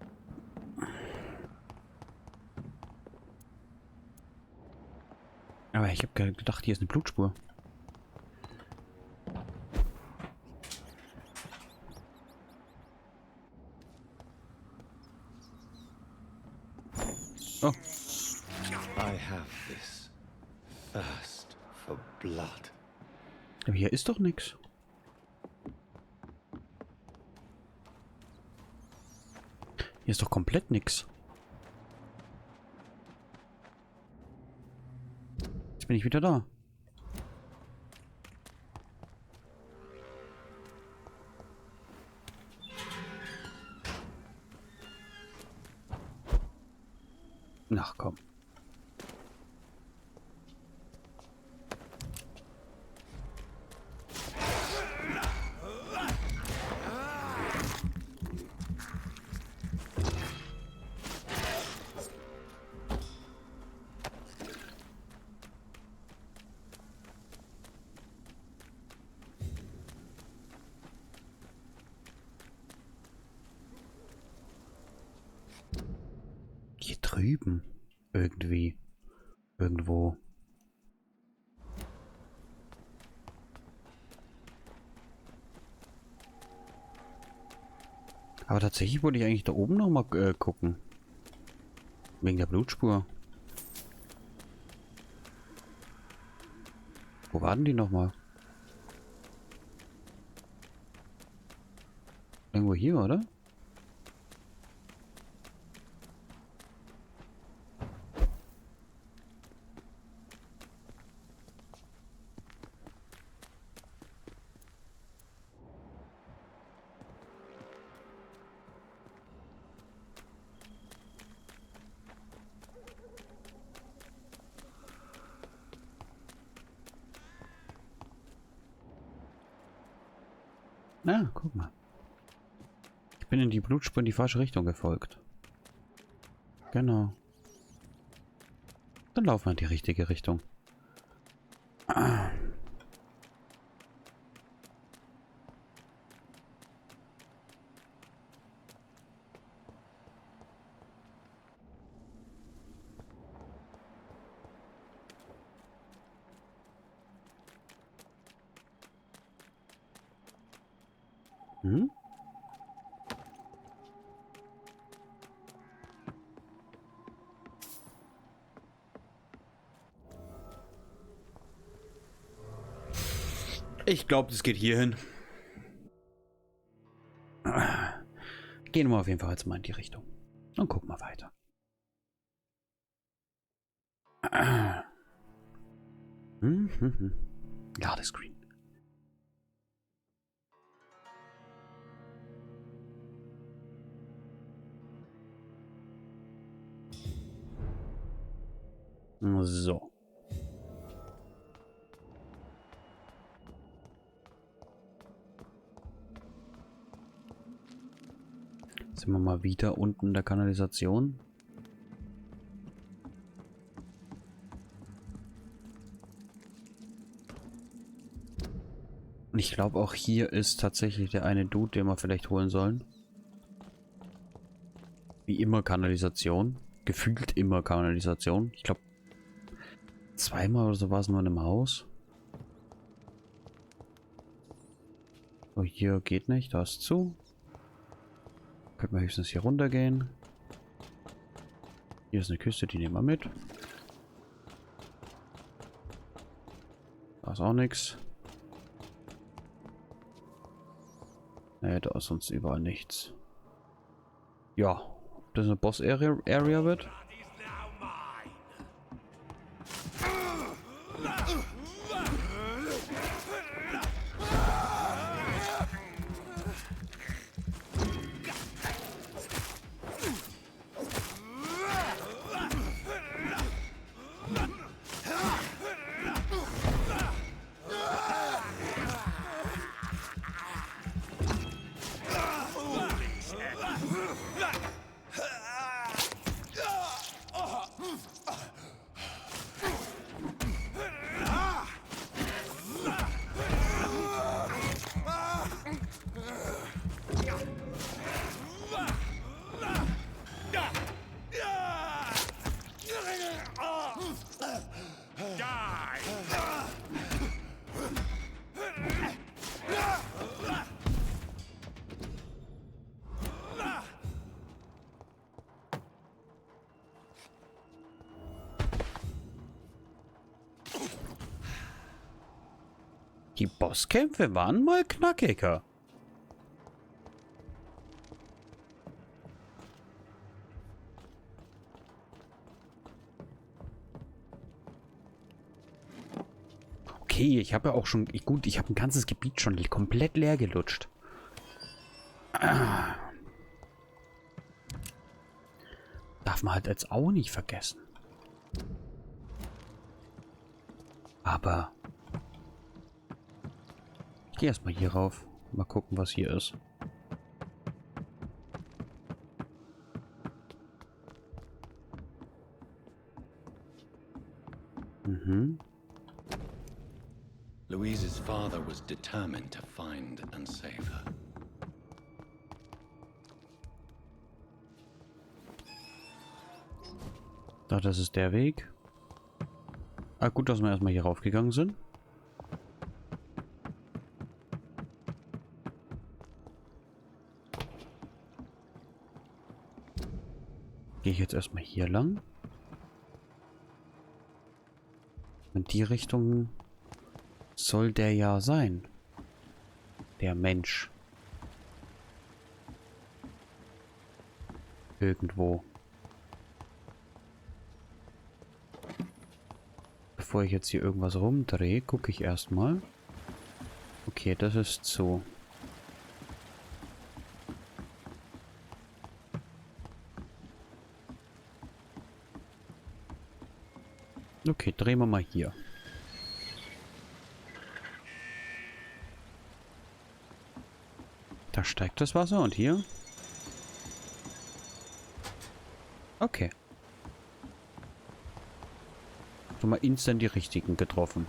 Aber ich habe gedacht, hier ist eine Blutspur. Oh. I have this thirst for blood. Aber hier ist doch nichts. Hier ist doch komplett nichts. Jetzt bin ich wieder da. Ach komm. drüben. Irgendwie. Irgendwo. Aber tatsächlich wollte ich eigentlich da oben nochmal gucken. Wegen der Blutspur. Wo waren die nochmal? Irgendwo hier, oder? Na, guck mal. Ich bin in die Blutspur in die falsche Richtung gefolgt. Genau. Dann laufen wir in die richtige Richtung. Hm? Ich glaube, das geht hier hin. Gehen wir auf jeden Fall jetzt mal in die Richtung. Und gucken mal weiter. Ladescreen. So. Sind wir mal wieder unten in der Kanalisation. Und ich glaube auch hier ist tatsächlich der eine Dude, den wir vielleicht holen sollen. Wie immer Kanalisation. Gefühlt immer Kanalisation. Ich glaube, zweimal oder so war es nur in einem Haus. So, hier geht nicht. Da ist zu. Könnten wir höchstens hier runtergehen. Hier ist eine Küste, die nehmen wir mit. Da ist auch nichts. Nee, da ist sonst überall nichts. Ja, ob das eine Boss-Area wird? Die Bosskämpfe waren mal knackiger. Okay, ich habe ja auch schon... Gut, ich habe ein ganzes Gebiet schon komplett leer gelutscht. Darf man halt jetzt auch nicht vergessen. Aber... Ich gehe erstmal hier rauf. Mal gucken, was hier ist. Louise's father was determined to find and save her. Doch, das ist der Weg. Ah, gut, dass wir erstmal hier raufgegangen sind. Gehe ich jetzt erstmal hier lang. In die Richtung soll der ja sein. Der Mensch. Irgendwo. Bevor ich jetzt hier irgendwas rumdrehe, gucke ich erstmal. Okay, das ist so. Okay, drehen wir mal hier. Da steigt das Wasser und hier. Okay. Schon mal instant die richtigen getroffen.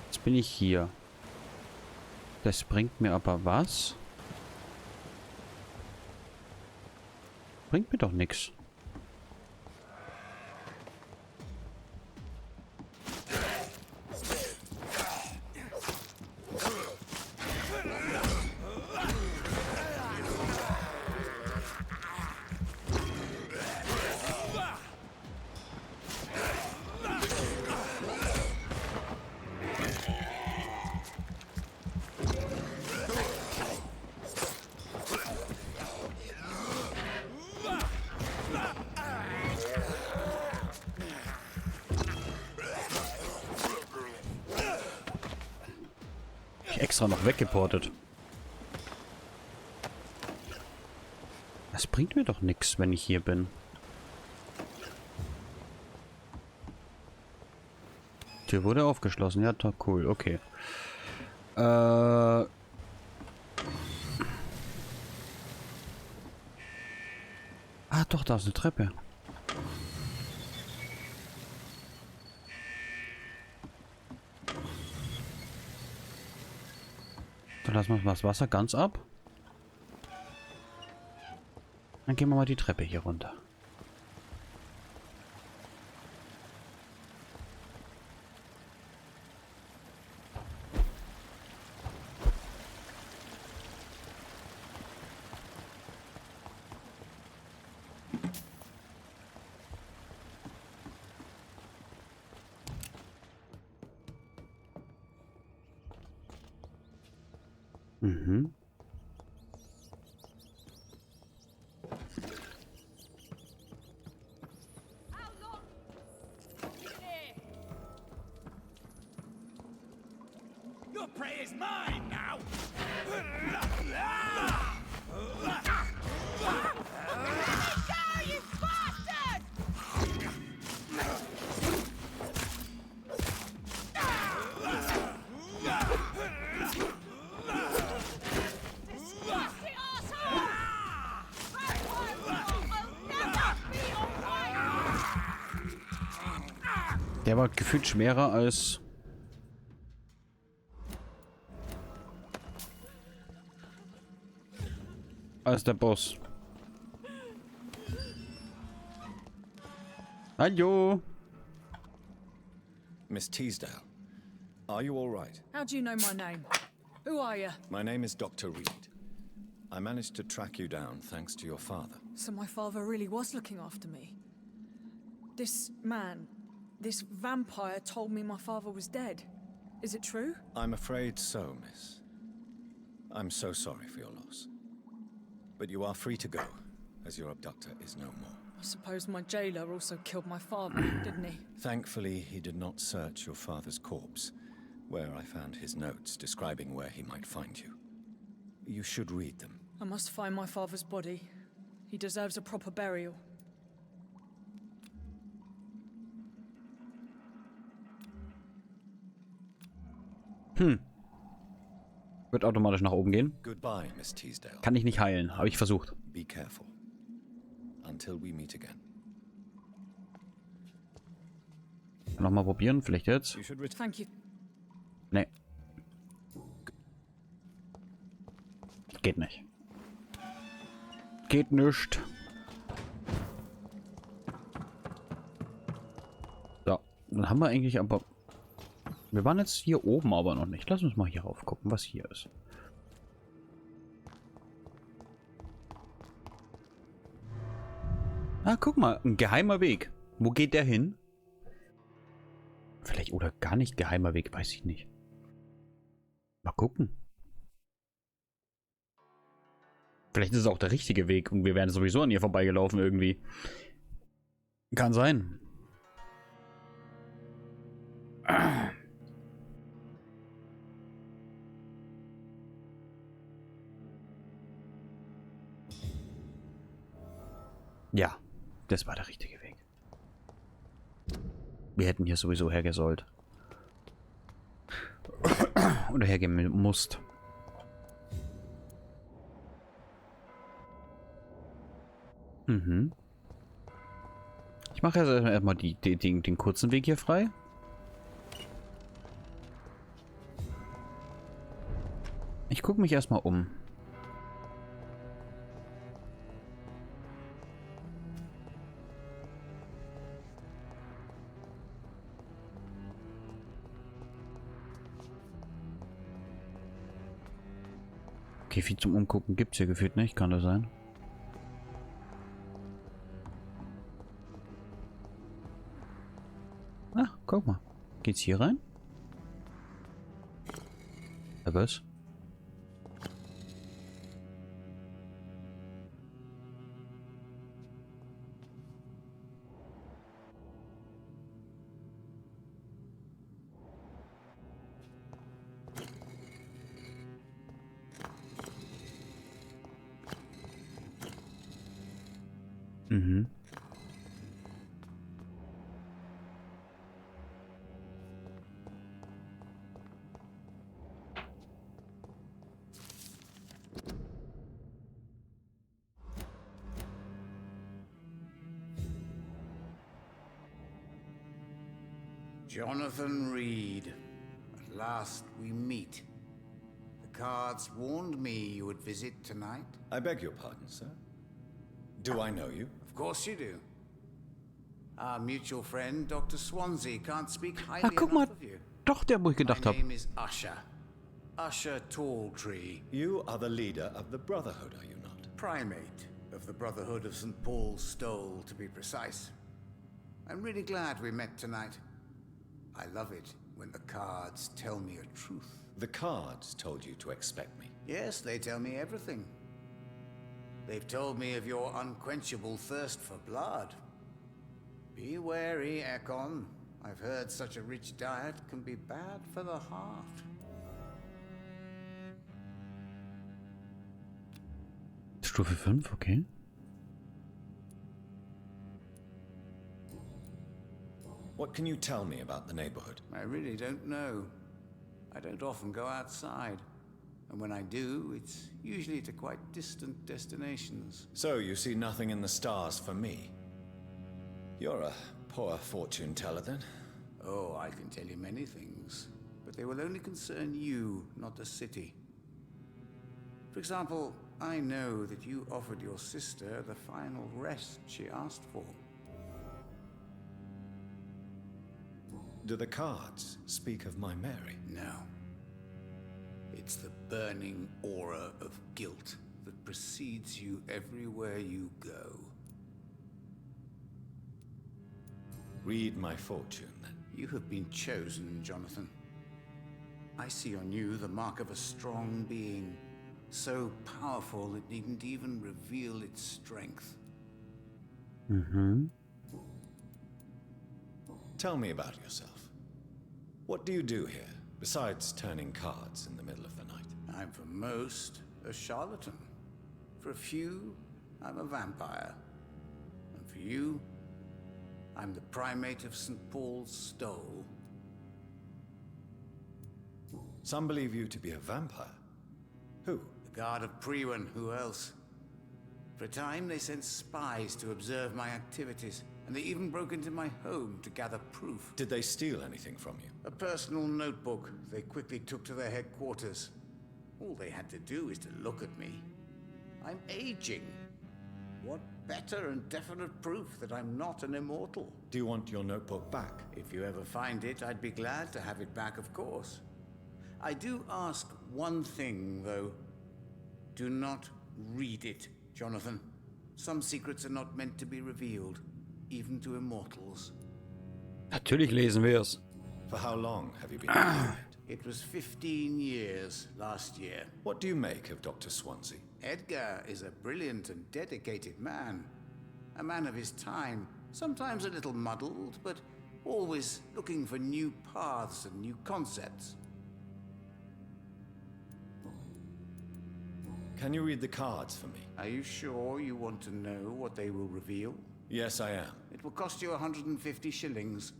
Jetzt bin ich hier. Das bringt mir aber was? Bringt mir doch nichts. Extra noch weggeportet. Das bringt mir doch nichts, wenn ich hier bin. Tür wurde aufgeschlossen. Ja, top, cool. Okay. Ah, doch, da ist eine Treppe. Dann lassen wir mal das Wasser ganz ab. Dann gehen wir mal die Treppe hier runter. Mhm. Your prey is mine now. Go, you bastard! Disgusting arsehole! Vampire will never be alright! Der war gefühlt schwerer als... als der Boss. Hallo. Miss Teasdale, are you all right? How do you know my name? Who are you? My name is Dr. Reed. I managed to track you down thanks to your father. So my father really was looking after me. This man, this vampire told me my father was dead. Is it true? I'm afraid so, miss. I'm so sorry for your loss. But you are free to go, as your abductor is no more. I suppose my jailer also killed my father, didn't he? Thankfully, he did not search your father's corpse, where I found his notes describing where he might find you. You should read them. I must find my father's body. He deserves a proper burial. Wird automatisch nach oben gehen. Goodbye, Miss Teasdale. Kann ich nicht heilen, habe ich versucht. Be careful. until we meet again. Nochmal probieren, vielleicht jetzt. You should return. Thank you. Nee. Geht nicht. Geht nicht. So, dann haben wir eigentlich aber... Wir waren jetzt hier oben aber noch nicht. Lass uns mal hier rauf gucken, was hier ist. Ah, guck mal, ein geheimer Weg. Wo geht der hin? Vielleicht oder gar nicht geheimer Weg, weiß ich nicht. Mal gucken. Vielleicht ist es auch der richtige Weg und wir wären sowieso an ihr vorbeigelaufen irgendwie. Kann sein. Ja, das war der richtige Weg. Wir hätten hier sowieso hergesollt. Oder hergehen musst. Mhm. Ich mache jetzt erstmal den kurzen Weg hier frei. Ich gucke mich erstmal um. Okay, viel zum Umgucken gibt es hier gefühlt nicht, kann das sein? Ah, guck mal. Geht's hier rein? Ja, was? Mhm. Jonathan Reed. At last we meet. The cards warned me you would visit tonight. I beg your pardon, sir. Do I know you? Of course you do. Our mutual friend, Dr. Swansea, can't speak highly Ach, guck mal. enough of you. Doch, der, wo ich gedacht My habe. name is Usher. Usher Talltree. You are the leader of the Brotherhood, are you not? Primate of the Brotherhood of St. Paul's Stole, to be precise. I'm really glad we met tonight. I love it when the cards tell me a truth. The cards told you to expect me. Yes, they tell me everything. They've told me of your unquenchable thirst for blood. Be wary, Ekon. I've heard such a rich diet can be bad for the heart. Stufe 5, okay. What can you tell me about the neighborhood? I really don't know. I don't often go outside. And when I do, it's usually to quite distant destinations. So you see nothing in the stars for me? You're a poor fortune teller then. Oh, I can tell you many things, but they will only concern you, not the city. For example, I know that you offered your sister the final rest she asked for. Do the cards speak of my Mary? No. It's the burning aura of guilt that precedes you everywhere you go. Read my fortune, then. You have been chosen, Jonathan. I see on you the mark of a strong being, so powerful it needn't even reveal its strength. Mhm. Tell me about yourself. What do you do here, besides turning cards in the middle of the night? I'm for most a charlatan. For a few, I'm a vampire. And for you, I'm the primate of St. Paul's Stole. Some believe you to be a vampire. Who? The guard of Priwen, who else? For a time, they sent spies to observe my activities, and they even broke into my home to gather proof. Did they steal anything from you? A personal notebook they quickly took to their headquarters. All they had to do is to look at me. I'm aging. What better and definite proof that I'm not an immortal? Do you want your notebook back? If you ever find it, I'd be glad to have it back, of course. I do ask one thing, though. Do not read it, Jonathan. Some secrets are not meant to be revealed, even to immortals. Natürlich lesen wir es. For how long have you been doing it? It was 15 years last year. What do you make of Dr. Swansea? Edgar is a brilliant and dedicated man. A man of his time, sometimes a little muddled, but always looking for new paths and new concepts. Can you read the cards for me? Are you sure you want to know what they will reveal? Yes, I am. It will cost you 150 shillings.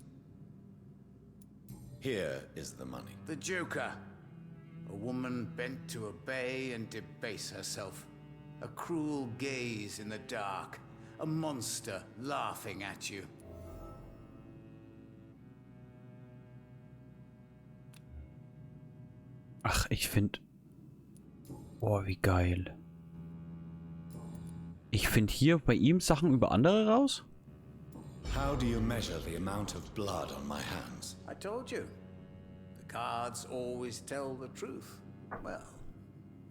Here is the money. The Joker. A woman bent to obey and debase herself. A cruel gaze in the dark. A monster laughing at you. Ach, ich finde... Boah, wie geil. Ich finde hier bei ihm Sachen über andere raus. How do you measure the amount of blood on my hands? I told you. The cards always tell the truth. Well,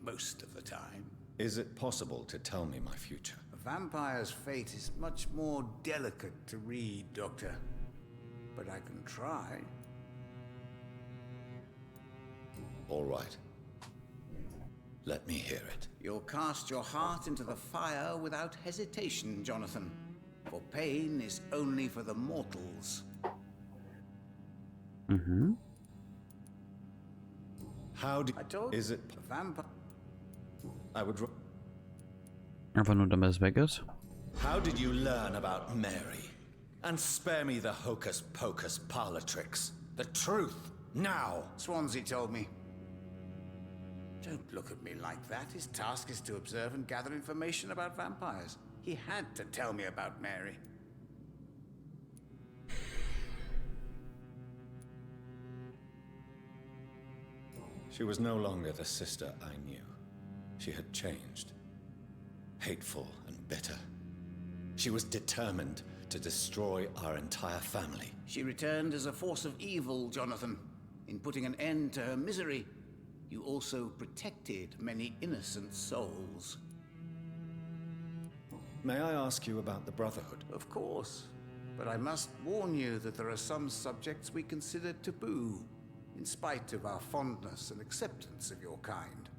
most of the time. Is it possible to tell me my future? A vampire's fate is much more delicate to read, Doctor. But I can try. All right. Let me hear it. You'll cast your heart into the fire without hesitation, Jonathan. For pain is only for the mortals. Mhm. How do... I told Is it... the vampire... I would... Einfach nur, damit es weg ist. How did you learn about Mary? And spare me the hocus-pocus parlor tricks. The truth, now! Swansea told me. Don't look at me like that. His task is to observe and gather information about vampires. He had to tell me about Mary. She was no longer the sister I knew. She had changed. Hateful and bitter. She was determined to destroy our entire family. She returned as a force of evil, Jonathan. In putting an end to her misery, you also protected many innocent souls. May I ask you about the Brotherhood? Of course. But I must warn you that there are some subjects we consider taboo, in spite of our fondness and acceptance of your kind.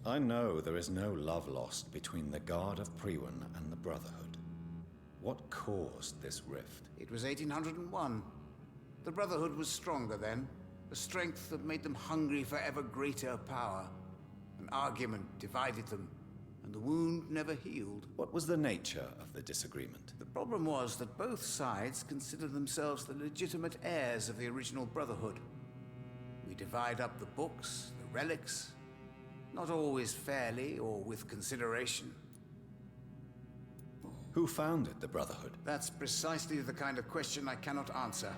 I know there is no love lost between the Guard of Priwen and the Brotherhood. What caused this rift? It was 1801. The Brotherhood was stronger then, a strength that made them hungry for ever greater power. An argument divided them, and the wound never healed. What was the nature of the disagreement? The problem was that both sides considered themselves the legitimate heirs of the original Brotherhood. We divide up the books, the relics, not always fairly or with consideration. Who founded the Brotherhood? That's precisely the kind of question I cannot answer.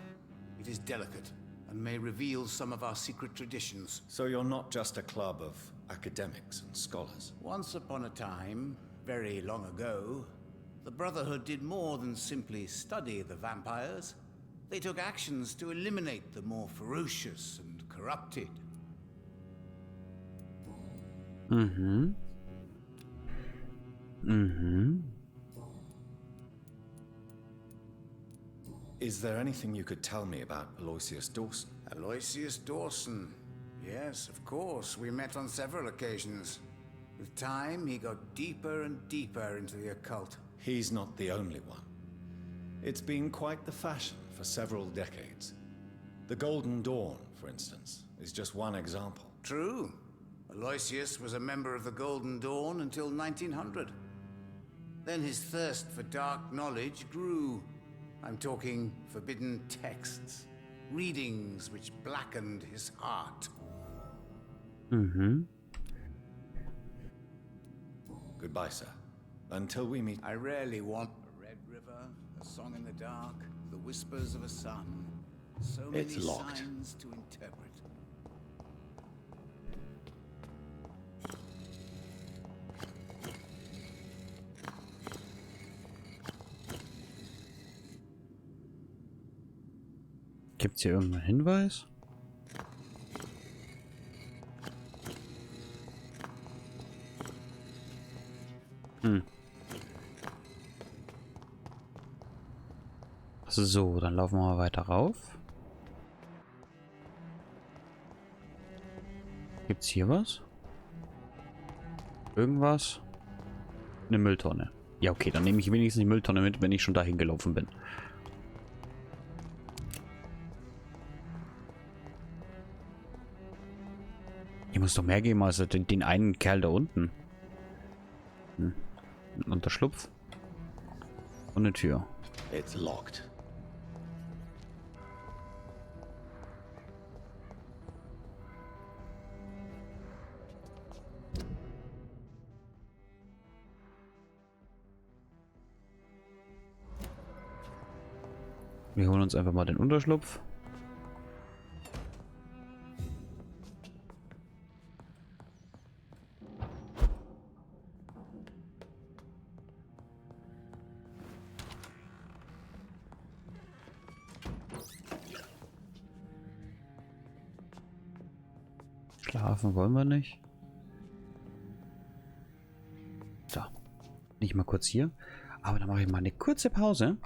It is delicate, and may reveal some of our secret traditions. So you're not just a club of academics and scholars? Once upon a time, very long ago, the Brotherhood did more than simply study the vampires. They took actions to eliminate the more ferocious and corrupted. Mhm. Mhm. Is there anything you could tell me about Aloysius Dawson? Aloysius Dawson. Yes, of course. We met on several occasions. With time, he got deeper and deeper into the occult. He's not the only one. It's been quite the fashion for several decades. The Golden Dawn, for instance, is just one example. True. Aloysius was a member of the Golden Dawn until 1900. Then his thirst for dark knowledge grew. I'm talking forbidden texts, readings which blackened his heart. Mhm. Goodbye, sir. Until we meet. I rarely want a red river, a song in the dark, the whispers of a sun. So many It's locked. signs to interpret. Gibt's hier irgendeinen Hinweis? So, dann laufen wir mal weiter rauf. Gibt's hier was? Irgendwas? Eine Mülltonne. Ja, okay, dann nehme ich wenigstens die Mülltonne mit, wenn ich schon dahin gelaufen bin. Hier muss doch mehr geben als den einen Kerl da unten. Ein Unterschlupf. Und eine Tür. It's locked. Wir holen uns einfach mal den Unterschlupf. Schlafen wollen wir nicht. So. Nicht mal kurz hier. Aber dann mache ich mal eine kurze Pause.